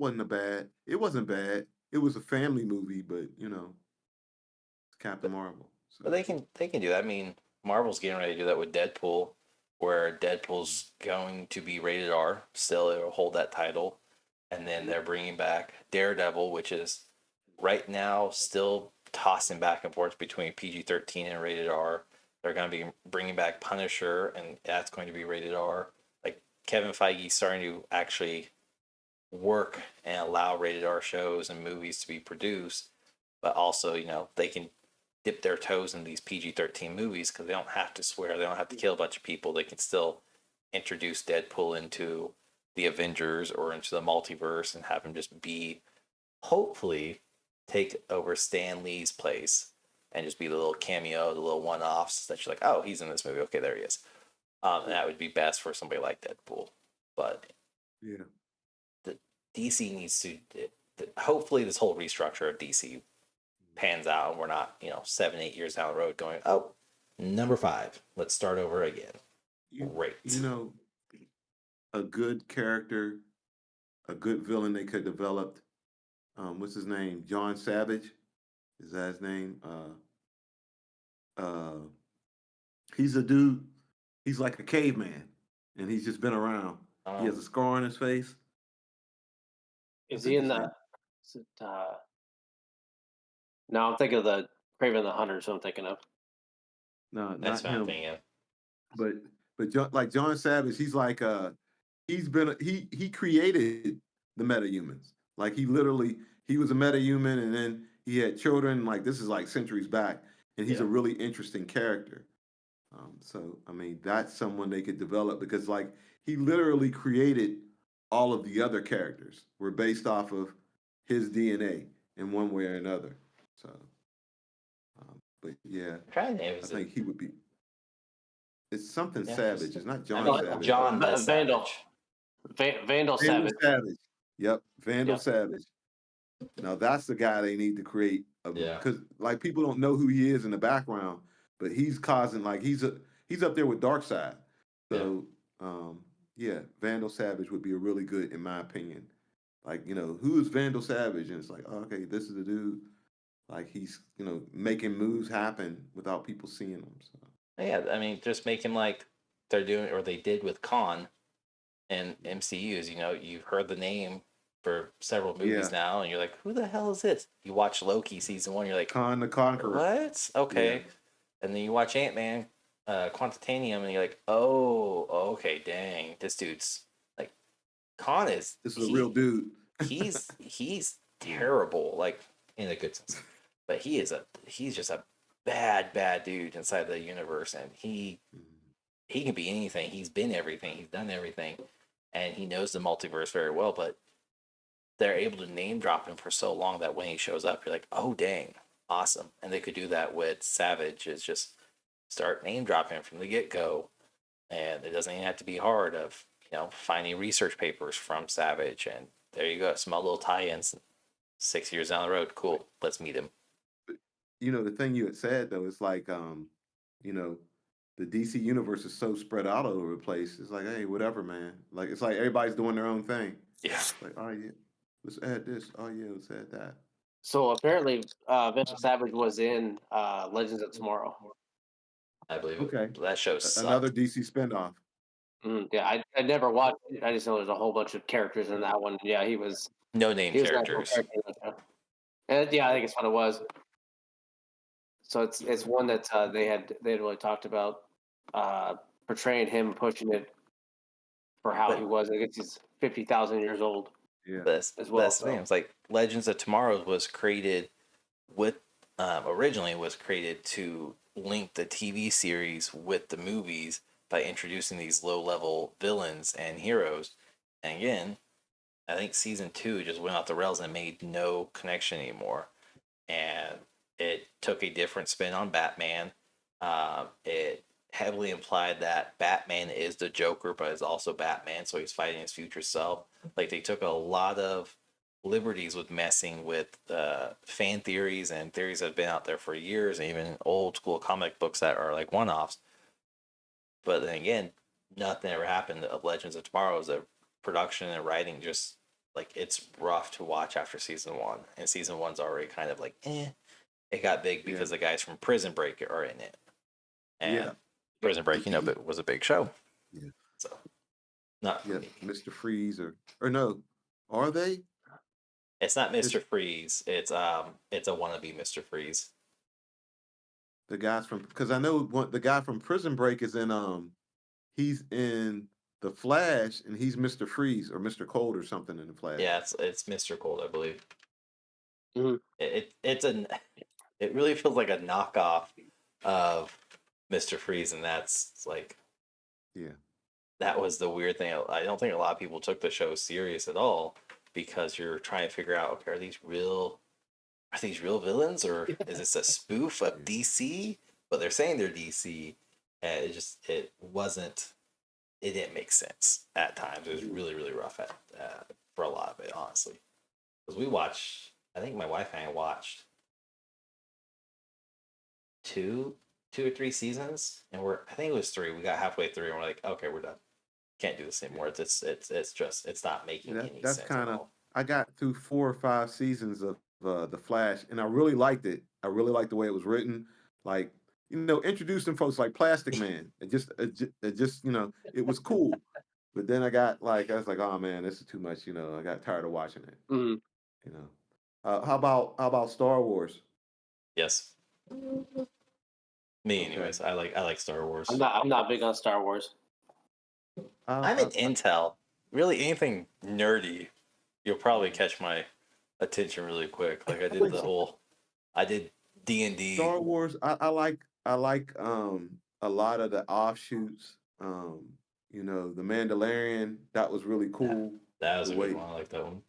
it wasn't bad. It was a family movie, but it's Captain Marvel. But So they can do that. I mean, Marvel's getting ready to do that with Deadpool, where Deadpool's going to be rated R. Still, it'll hold that title, and then they're bringing back Daredevil, which is right now still tossing back and forth between PG-13 and rated R. They're going to be bringing back Punisher, and that's going to be rated R. Like Kevin Feige's starting to actually work and allow rated R shows and movies to be produced, but also they can dip their toes in these PG-13 movies because they don't have to swear, they don't have to kill a bunch of people. They can still introduce Deadpool into the Avengers or into the multiverse and have him just be, hopefully, take over Stan Lee's place and just be the little cameo, the little one-offs that you're like, oh, he's in this movie. Okay, there he is. And that would be best for somebody like Deadpool. But yeah, the DC needs to. Hopefully, this whole restructure of DC pans out, and we're not 7-8 years down the road going, oh, number 5, let's start over again. Great. A good character, a good villain they could develop. What's his name? John Savage. Is that his name? He's a dude. He's like a caveman, and he's just been around. He has a scar on his face. Is he in the? Is it, no, I'm thinking of the Craven the Hunter. So I'm thinking of. No, That's not him. Thing, But John Savage, he's like he created the metahumans. Like he was a metahuman, and then he had children. Like this is like centuries back, and he's a really interesting character. So I mean, that's someone they could develop because like he literally created all of the other characters were based off of his DNA in one way or another. So, but yeah, I think he would be. It's something Savage. It's not John Savage. John Vandal. Vandal Savage. Yep, Vandal Savage. Now that's the guy they need to create. Because like people don't know who he is in the background, but he's causing like he's up there with Darkseid. So Vandal Savage would be a really good, in my opinion. Like who is Vandal Savage, and it's like okay, this is the dude. Like he's making moves happen without people seeing him. So. Yeah, I mean, just make him like they're doing or they did with Khan and MCUs. You've heard the name for several movies now, and you're like, who the hell is this? You watch Loki season 1, you're like, Khan the Conqueror. What? Okay. And then you watch Ant-Man, Quantitanium, and you're like, oh, okay, dang, this dude's like, Khan is. This is a real dude. he's terrible, like in a good sense, but he's just a bad dude inside the universe, and he can be anything. He's been everything. He's done everything, and he knows the multiverse very well. But they're able to name drop him for so long that when he shows up, you're like, oh dang, awesome. And they could do that with Savage. Is just start name dropping from the get go, and it doesn't even have to be hard. Of finding research papers from Savage, and there you go, small little tie-ins. 6 years down the road, cool. Let's meet him. The thing you had said though is like the DC universe is so spread out all over the place. It's like, hey, whatever, man. Like it's like everybody's doing their own thing. Yeah. Like, oh yeah, let's add this. Oh yeah, let's add that. So apparently, Vandal Savage was in Legends of Tomorrow. I believe. Okay. That show sucked. Another DC spinoff. Yeah, I never watched it. I just know there's a whole bunch of characters in that one. Yeah, he was no name characters. And yeah, I think it's what it was. So it's one that they had really talked about portraying him, pushing it for how he was. I guess he's 50,000 years old. Yeah, as well. That's the thing. It's like Legends of Tomorrow was created with originally was created to link the TV series with the movies by introducing these low-level villains and heroes. And again, I think season 2 just went off the rails and made no connection anymore. And it took a different spin on Batman. It heavily implied that Batman is the Joker, but is also Batman, so he's fighting his future self. Like they took a lot of liberties with messing with fan theories and theories that have been out there for years, and even old school comic books that are like one-offs. But then again, nothing ever happened of Legends of Tomorrow. The production and writing just like it's rough to watch after season one, and season one's already kind of like It got big because the guys from Prison Break are in it, and Prison Break, but was a big show. Yeah. So, not for me. Mr. Freeze or no, are they? It's not Mr. Freeze. It's a wannabe Mr. Freeze. The guys from, because I know the guy from Prison Break is in he's in The Flash, and he's Mr. Freeze or Mr. Cold or something in The Flash. Yeah, it's Mr. Cold, I believe. Mm-hmm. It really feels like a knockoff of Mr. Freeze, and that's like, that was the weird thing. I don't think a lot of people took the show serious at all because you're trying to figure out, okay, are these real villains, or is this a spoof of DC? But they're saying they're DC, and it didn't make sense at times. It was really, really rough for a lot of it, honestly. Because I think my wife and I watched two or three seasons, and I think it was three. We got halfway through, and we're like, okay, we're done. Can't do this anymore. It's not making any sense. That's kind of. I got through 4 or 5 seasons of The Flash, and I really liked it. I really liked the way it was written. Like, introducing folks like Plastic Man. It just it was cool. But then I was like, oh man, this is too much. I got tired of watching it. Mm-hmm. How about Star Wars? Yes. Me, anyways. I like Star Wars. I'm not big on Star Wars. I'm in Intel. Really, anything nerdy, you'll probably catch my attention really quick. Like I did D&D. Star Wars. I like a lot of the offshoots. The Mandalorian. That was really cool. That was a good one. I like that one.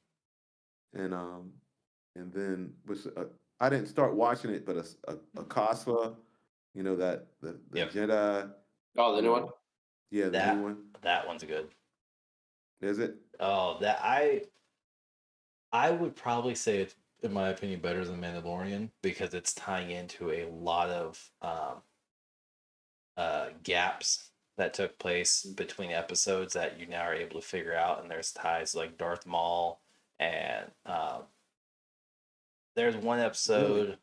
And then I didn't start watching it, but a Kasla, that the Jedi. Oh, the new one. Yeah, the new one. That one's good. Is it? Oh, that I would probably say it's, in my opinion, better than Mandalorian because it's tying into a lot of gaps that took place between episodes that you now are able to figure out, and there's ties like Darth Maul, and there's one episode,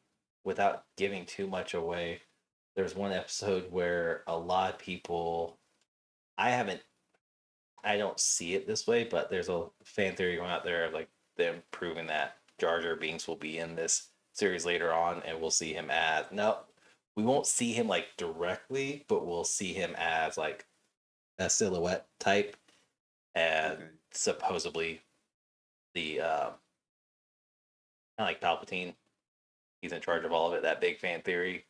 without giving too much away, there's one episode where a lot of people, I don't see it this way, but there's a fan theory going out there of like them proving that Jar Jar Binks will be in this series later on, and we'll see him as we won't see him like directly, but we'll see him as like a silhouette type, and supposedly the kind of like Palpatine, he's in charge of all of it. That big fan theory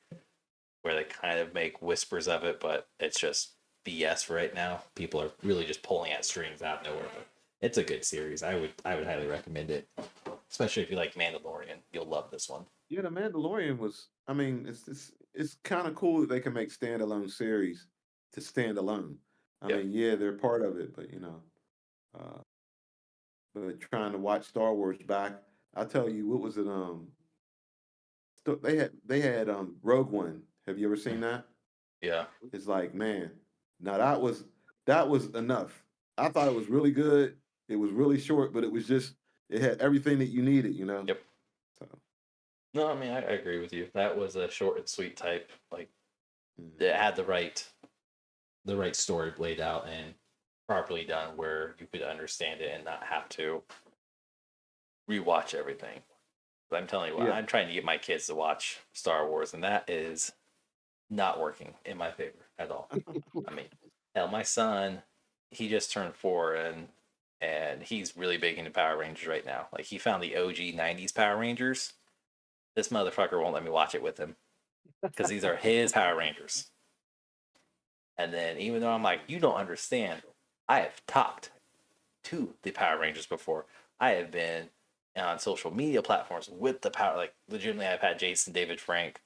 where they kind of make whispers of it, but it's just BS for right now. People are really just pulling at strings out of nowhere. But it's a good series. I would highly recommend it, especially if you like Mandalorian. You'll love this one. Yeah, the Mandalorian was. I mean, it's kind of cool that they can make standalone series to stand alone. I mean, yeah, they're part of it, but but trying to watch Star Wars back, I'll tell you, what was it? They had Rogue One. Have you ever seen that? Yeah. It's like, man, now that was enough. I thought it was really good. It was really short, but it had everything that you needed, Yep. So. No, I mean, I agree with you. That was a short and sweet type. Like, it had the right story laid out and properly done where you could understand it and not have to rewatch everything. But I'm telling you what, I'm trying to get my kids to watch Star Wars, and that is not working in my favor at all. I mean, hell, my son, he just turned 4, and he's really big into Power Rangers right now. Like, he found the OG 90s Power Rangers. This motherfucker won't let me watch it with him because these are his Power Rangers. And then, even though I'm like, you don't understand, I have talked to the Power Rangers before. I have been on social media platforms with the Power, like, legitimately, I've had Jason David Frank,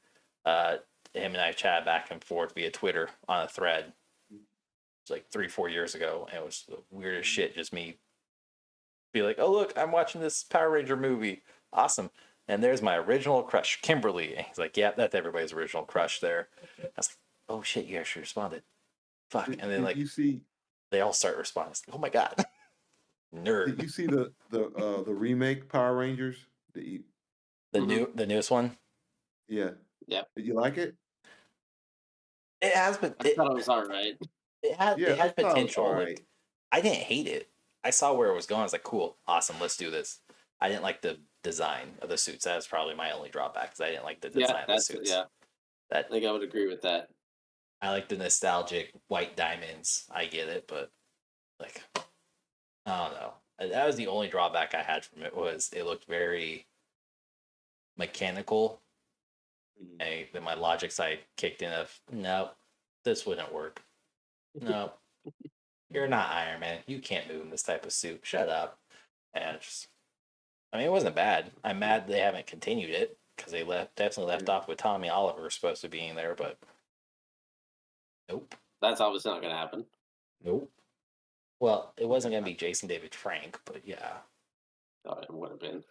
him and I chat back and forth via Twitter on a thread. It's like 3-4 years ago, and it was the weirdest shit, just me be like, "Oh look, I'm watching this Power Ranger movie. Awesome." And there's my original crush, Kimberly. And he's like, "Yeah, that's everybody's original crush there." I was like, "Oh shit, you actually responded. Fuck." And then Did like you see? they all start responding. Like, oh my god, Did nerd. you see the remake Power Rangers? The The newest one. Yeah. Yeah. Did you like it? It has been. I thought it was all right. Yeah, It I had thought it was all potential. right. Like I didn't hate it. I saw where it was going. I was like, cool, awesome, let's do this. I didn't like the design of the suits. That was probably my only drawback because I didn't like the design Yeah, of the suits. I That think I would agree with that. I like the nostalgic white diamonds. I get it, but like I don't know. That was the only drawback I had from it was it looked very mechanical. And then my logic side kicked in of no, this wouldn't work. No, you're not Iron Man. You can't move in this type of suit. Shut up. And it just, I mean, it wasn't bad. I'm mad they haven't continued it because they definitely left off with Tommy Oliver supposed to be in there, but nope, That's obviously not going to happen. nope. Well, it wasn't going to be Jason David Frank, but yeah, Oh, it would have been.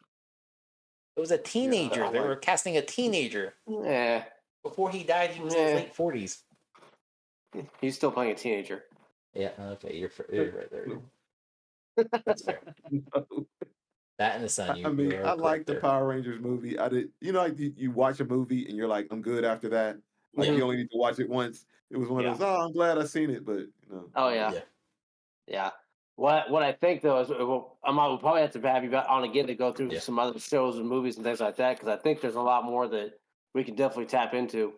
it was a teenager. Yeah, They were casting a teenager. Yeah, Before he died, he was in his late 40s. he's still playing a teenager. Yeah, okay, you're right there. That's fair. That and the Sun. I mean, I like the there. Power Rangers movie. I did, like you watch a movie and you're like, I'm good after that. Like Yeah. you only need to watch it once. It was one of those. Oh, I'm glad I seen it, but Oh yeah. What I think though is we'll probably have to have you back on again to go through some other shows and movies and things like that because I think there's a lot more that we can definitely tap into.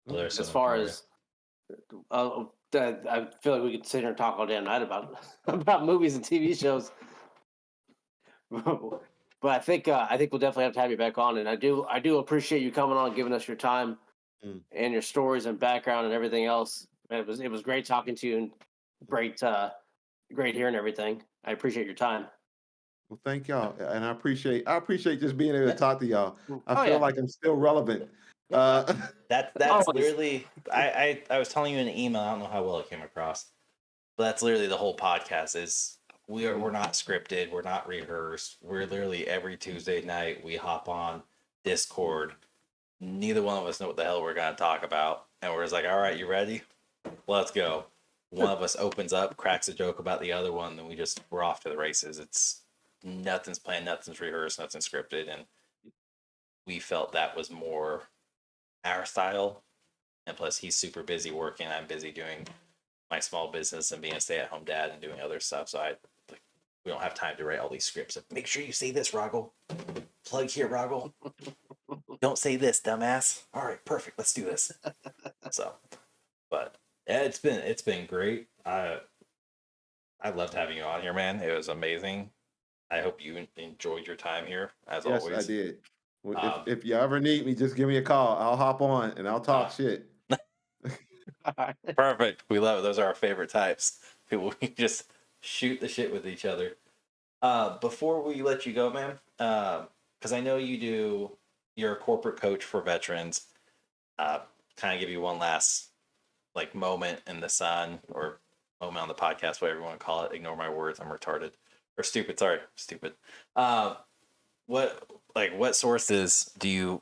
Well, as far as I feel like we could sit here and talk all damn night about about movies and TV shows. But I think we'll definitely have to have you back on, and I do appreciate you coming on, and giving us your time and your stories and background and everything else. It was great talking to you and great hearing everything. I appreciate your time. Well, thank y'all, and I appreciate just being able to talk to y'all. I Oh, feel yeah. like I'm still relevant. That's Always. literally I was telling you in an email. I don't know how well it came across, but that's literally the whole podcast. Is we're not scripted. We're not rehearsed. We're literally every Tuesday night we hop on Discord. Neither one of us know what the hell we're gonna talk about, and we're just like, all right, you ready? Let's go. One of us opens up, cracks a joke about the other one, then we're off to the races. It's nothing's planned, nothing's rehearsed, nothing's scripted, and we felt that was more our style. And plus, he's super busy working. I'm busy doing my small business and being a stay-at-home dad and doing other stuff. So we don't have time to write all these scripts. Make sure you say this, Roggle. Plug here, Roggle. Don't say this, dumbass. All right, perfect. Let's do this. So, but yeah, it's been great. I loved having you on here, man. It was amazing. I hope you enjoyed your time here, as always. Yes, I did. If you ever need me, just give me a call. I'll hop on and I'll talk shit. Perfect. We love it. Those are our favorite types. People who just shoot the shit with each other. Before we let you go, man, because I know you're a corporate coach for veterans. Kind of give you one last moment in the sun or moment on the podcast, whatever you want to call it. Ignore my words. I'm retarded or stupid. Sorry, stupid. What sources do you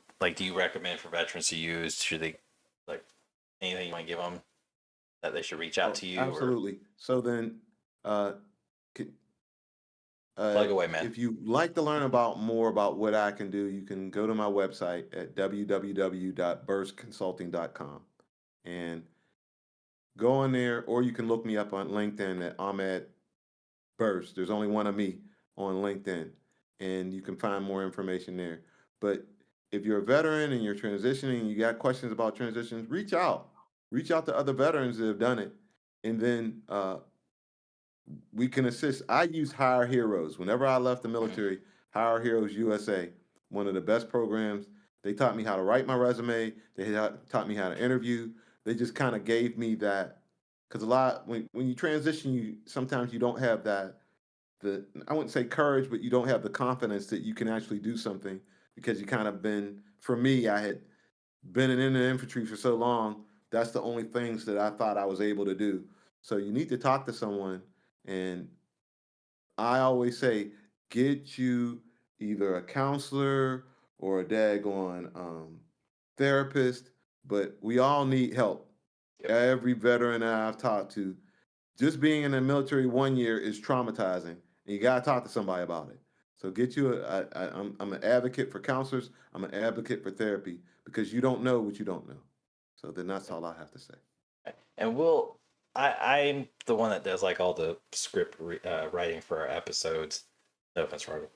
recommend for veterans to use? Should they anything you want to give them that they should reach out to you? Absolutely. Or? So then, Plug away, man. If you like to learn more about what I can do, you can go to my website at www.burseconsulting.com and go on there, or you can look me up on LinkedIn at Ahmad Burse. There's only one of me on LinkedIn, and you can find more information there. But if you're a veteran and you're transitioning, and you got questions about transitions, reach out. Reach out to other veterans that have done it, and then we can assist. I use Hire Heroes. Whenever I left the military, Hire Heroes USA, one of the best programs. They taught me how to write my resume. They taught me how to interview. They just kind of gave me that, because when you transition, sometimes you don't have that, I wouldn't say courage, but you don't have the confidence that you can actually do something, because you kind of for me, I had been in the infantry for so long. That's the only things that I thought I was able to do. So you need to talk to someone. And I always say, get you either a counselor or a daggone therapist, but we all need help. Yep. Every veteran that I've talked to, just being in the military 1 year is traumatizing, and you got to talk to somebody about it. So get you I'm an advocate for counselors. I'm an advocate for therapy because you don't know what you don't know. So then that's all I have to say. And I'm the one that does like all the script writing for our episodes. No offense, Robert.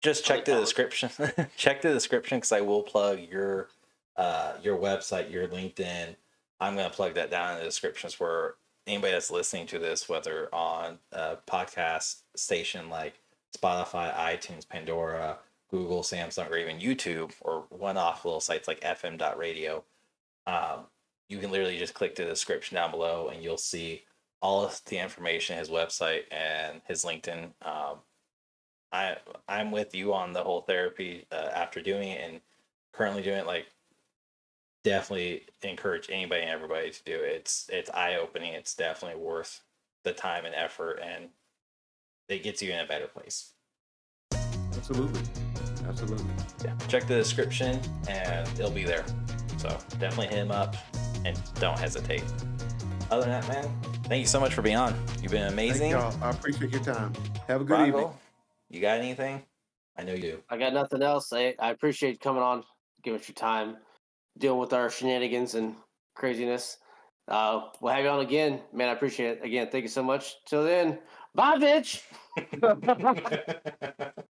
Just check the description. Check the description because I will plug your website, your LinkedIn. I'm going to plug that down in the descriptions for anybody that's listening to this, whether on a podcast station like Spotify, iTunes, Pandora, Google, Samsung, or even YouTube, or one-off little sites like FM.radio. You can literally just click the description down below and you'll see all of the information, his website and his LinkedIn. I'm with you on the whole therapy after doing it and currently doing it. Like, definitely encourage anybody and everybody to do it. It's eye opening. It's definitely worth the time and effort, and it gets you in a better place. Absolutely. Yeah, check the description and it'll be there. So definitely hit him up and don't hesitate. Other than that, man, thank you so much for being on. You've been amazing. Thank y'all. I appreciate your time. Have a good evening. You got anything? I know you do. I got nothing else. I appreciate you coming on, giving us your time, dealing with our shenanigans and craziness. We'll have you on again. Man, I appreciate it. Again, thank you so much. Till then, bye, bitch.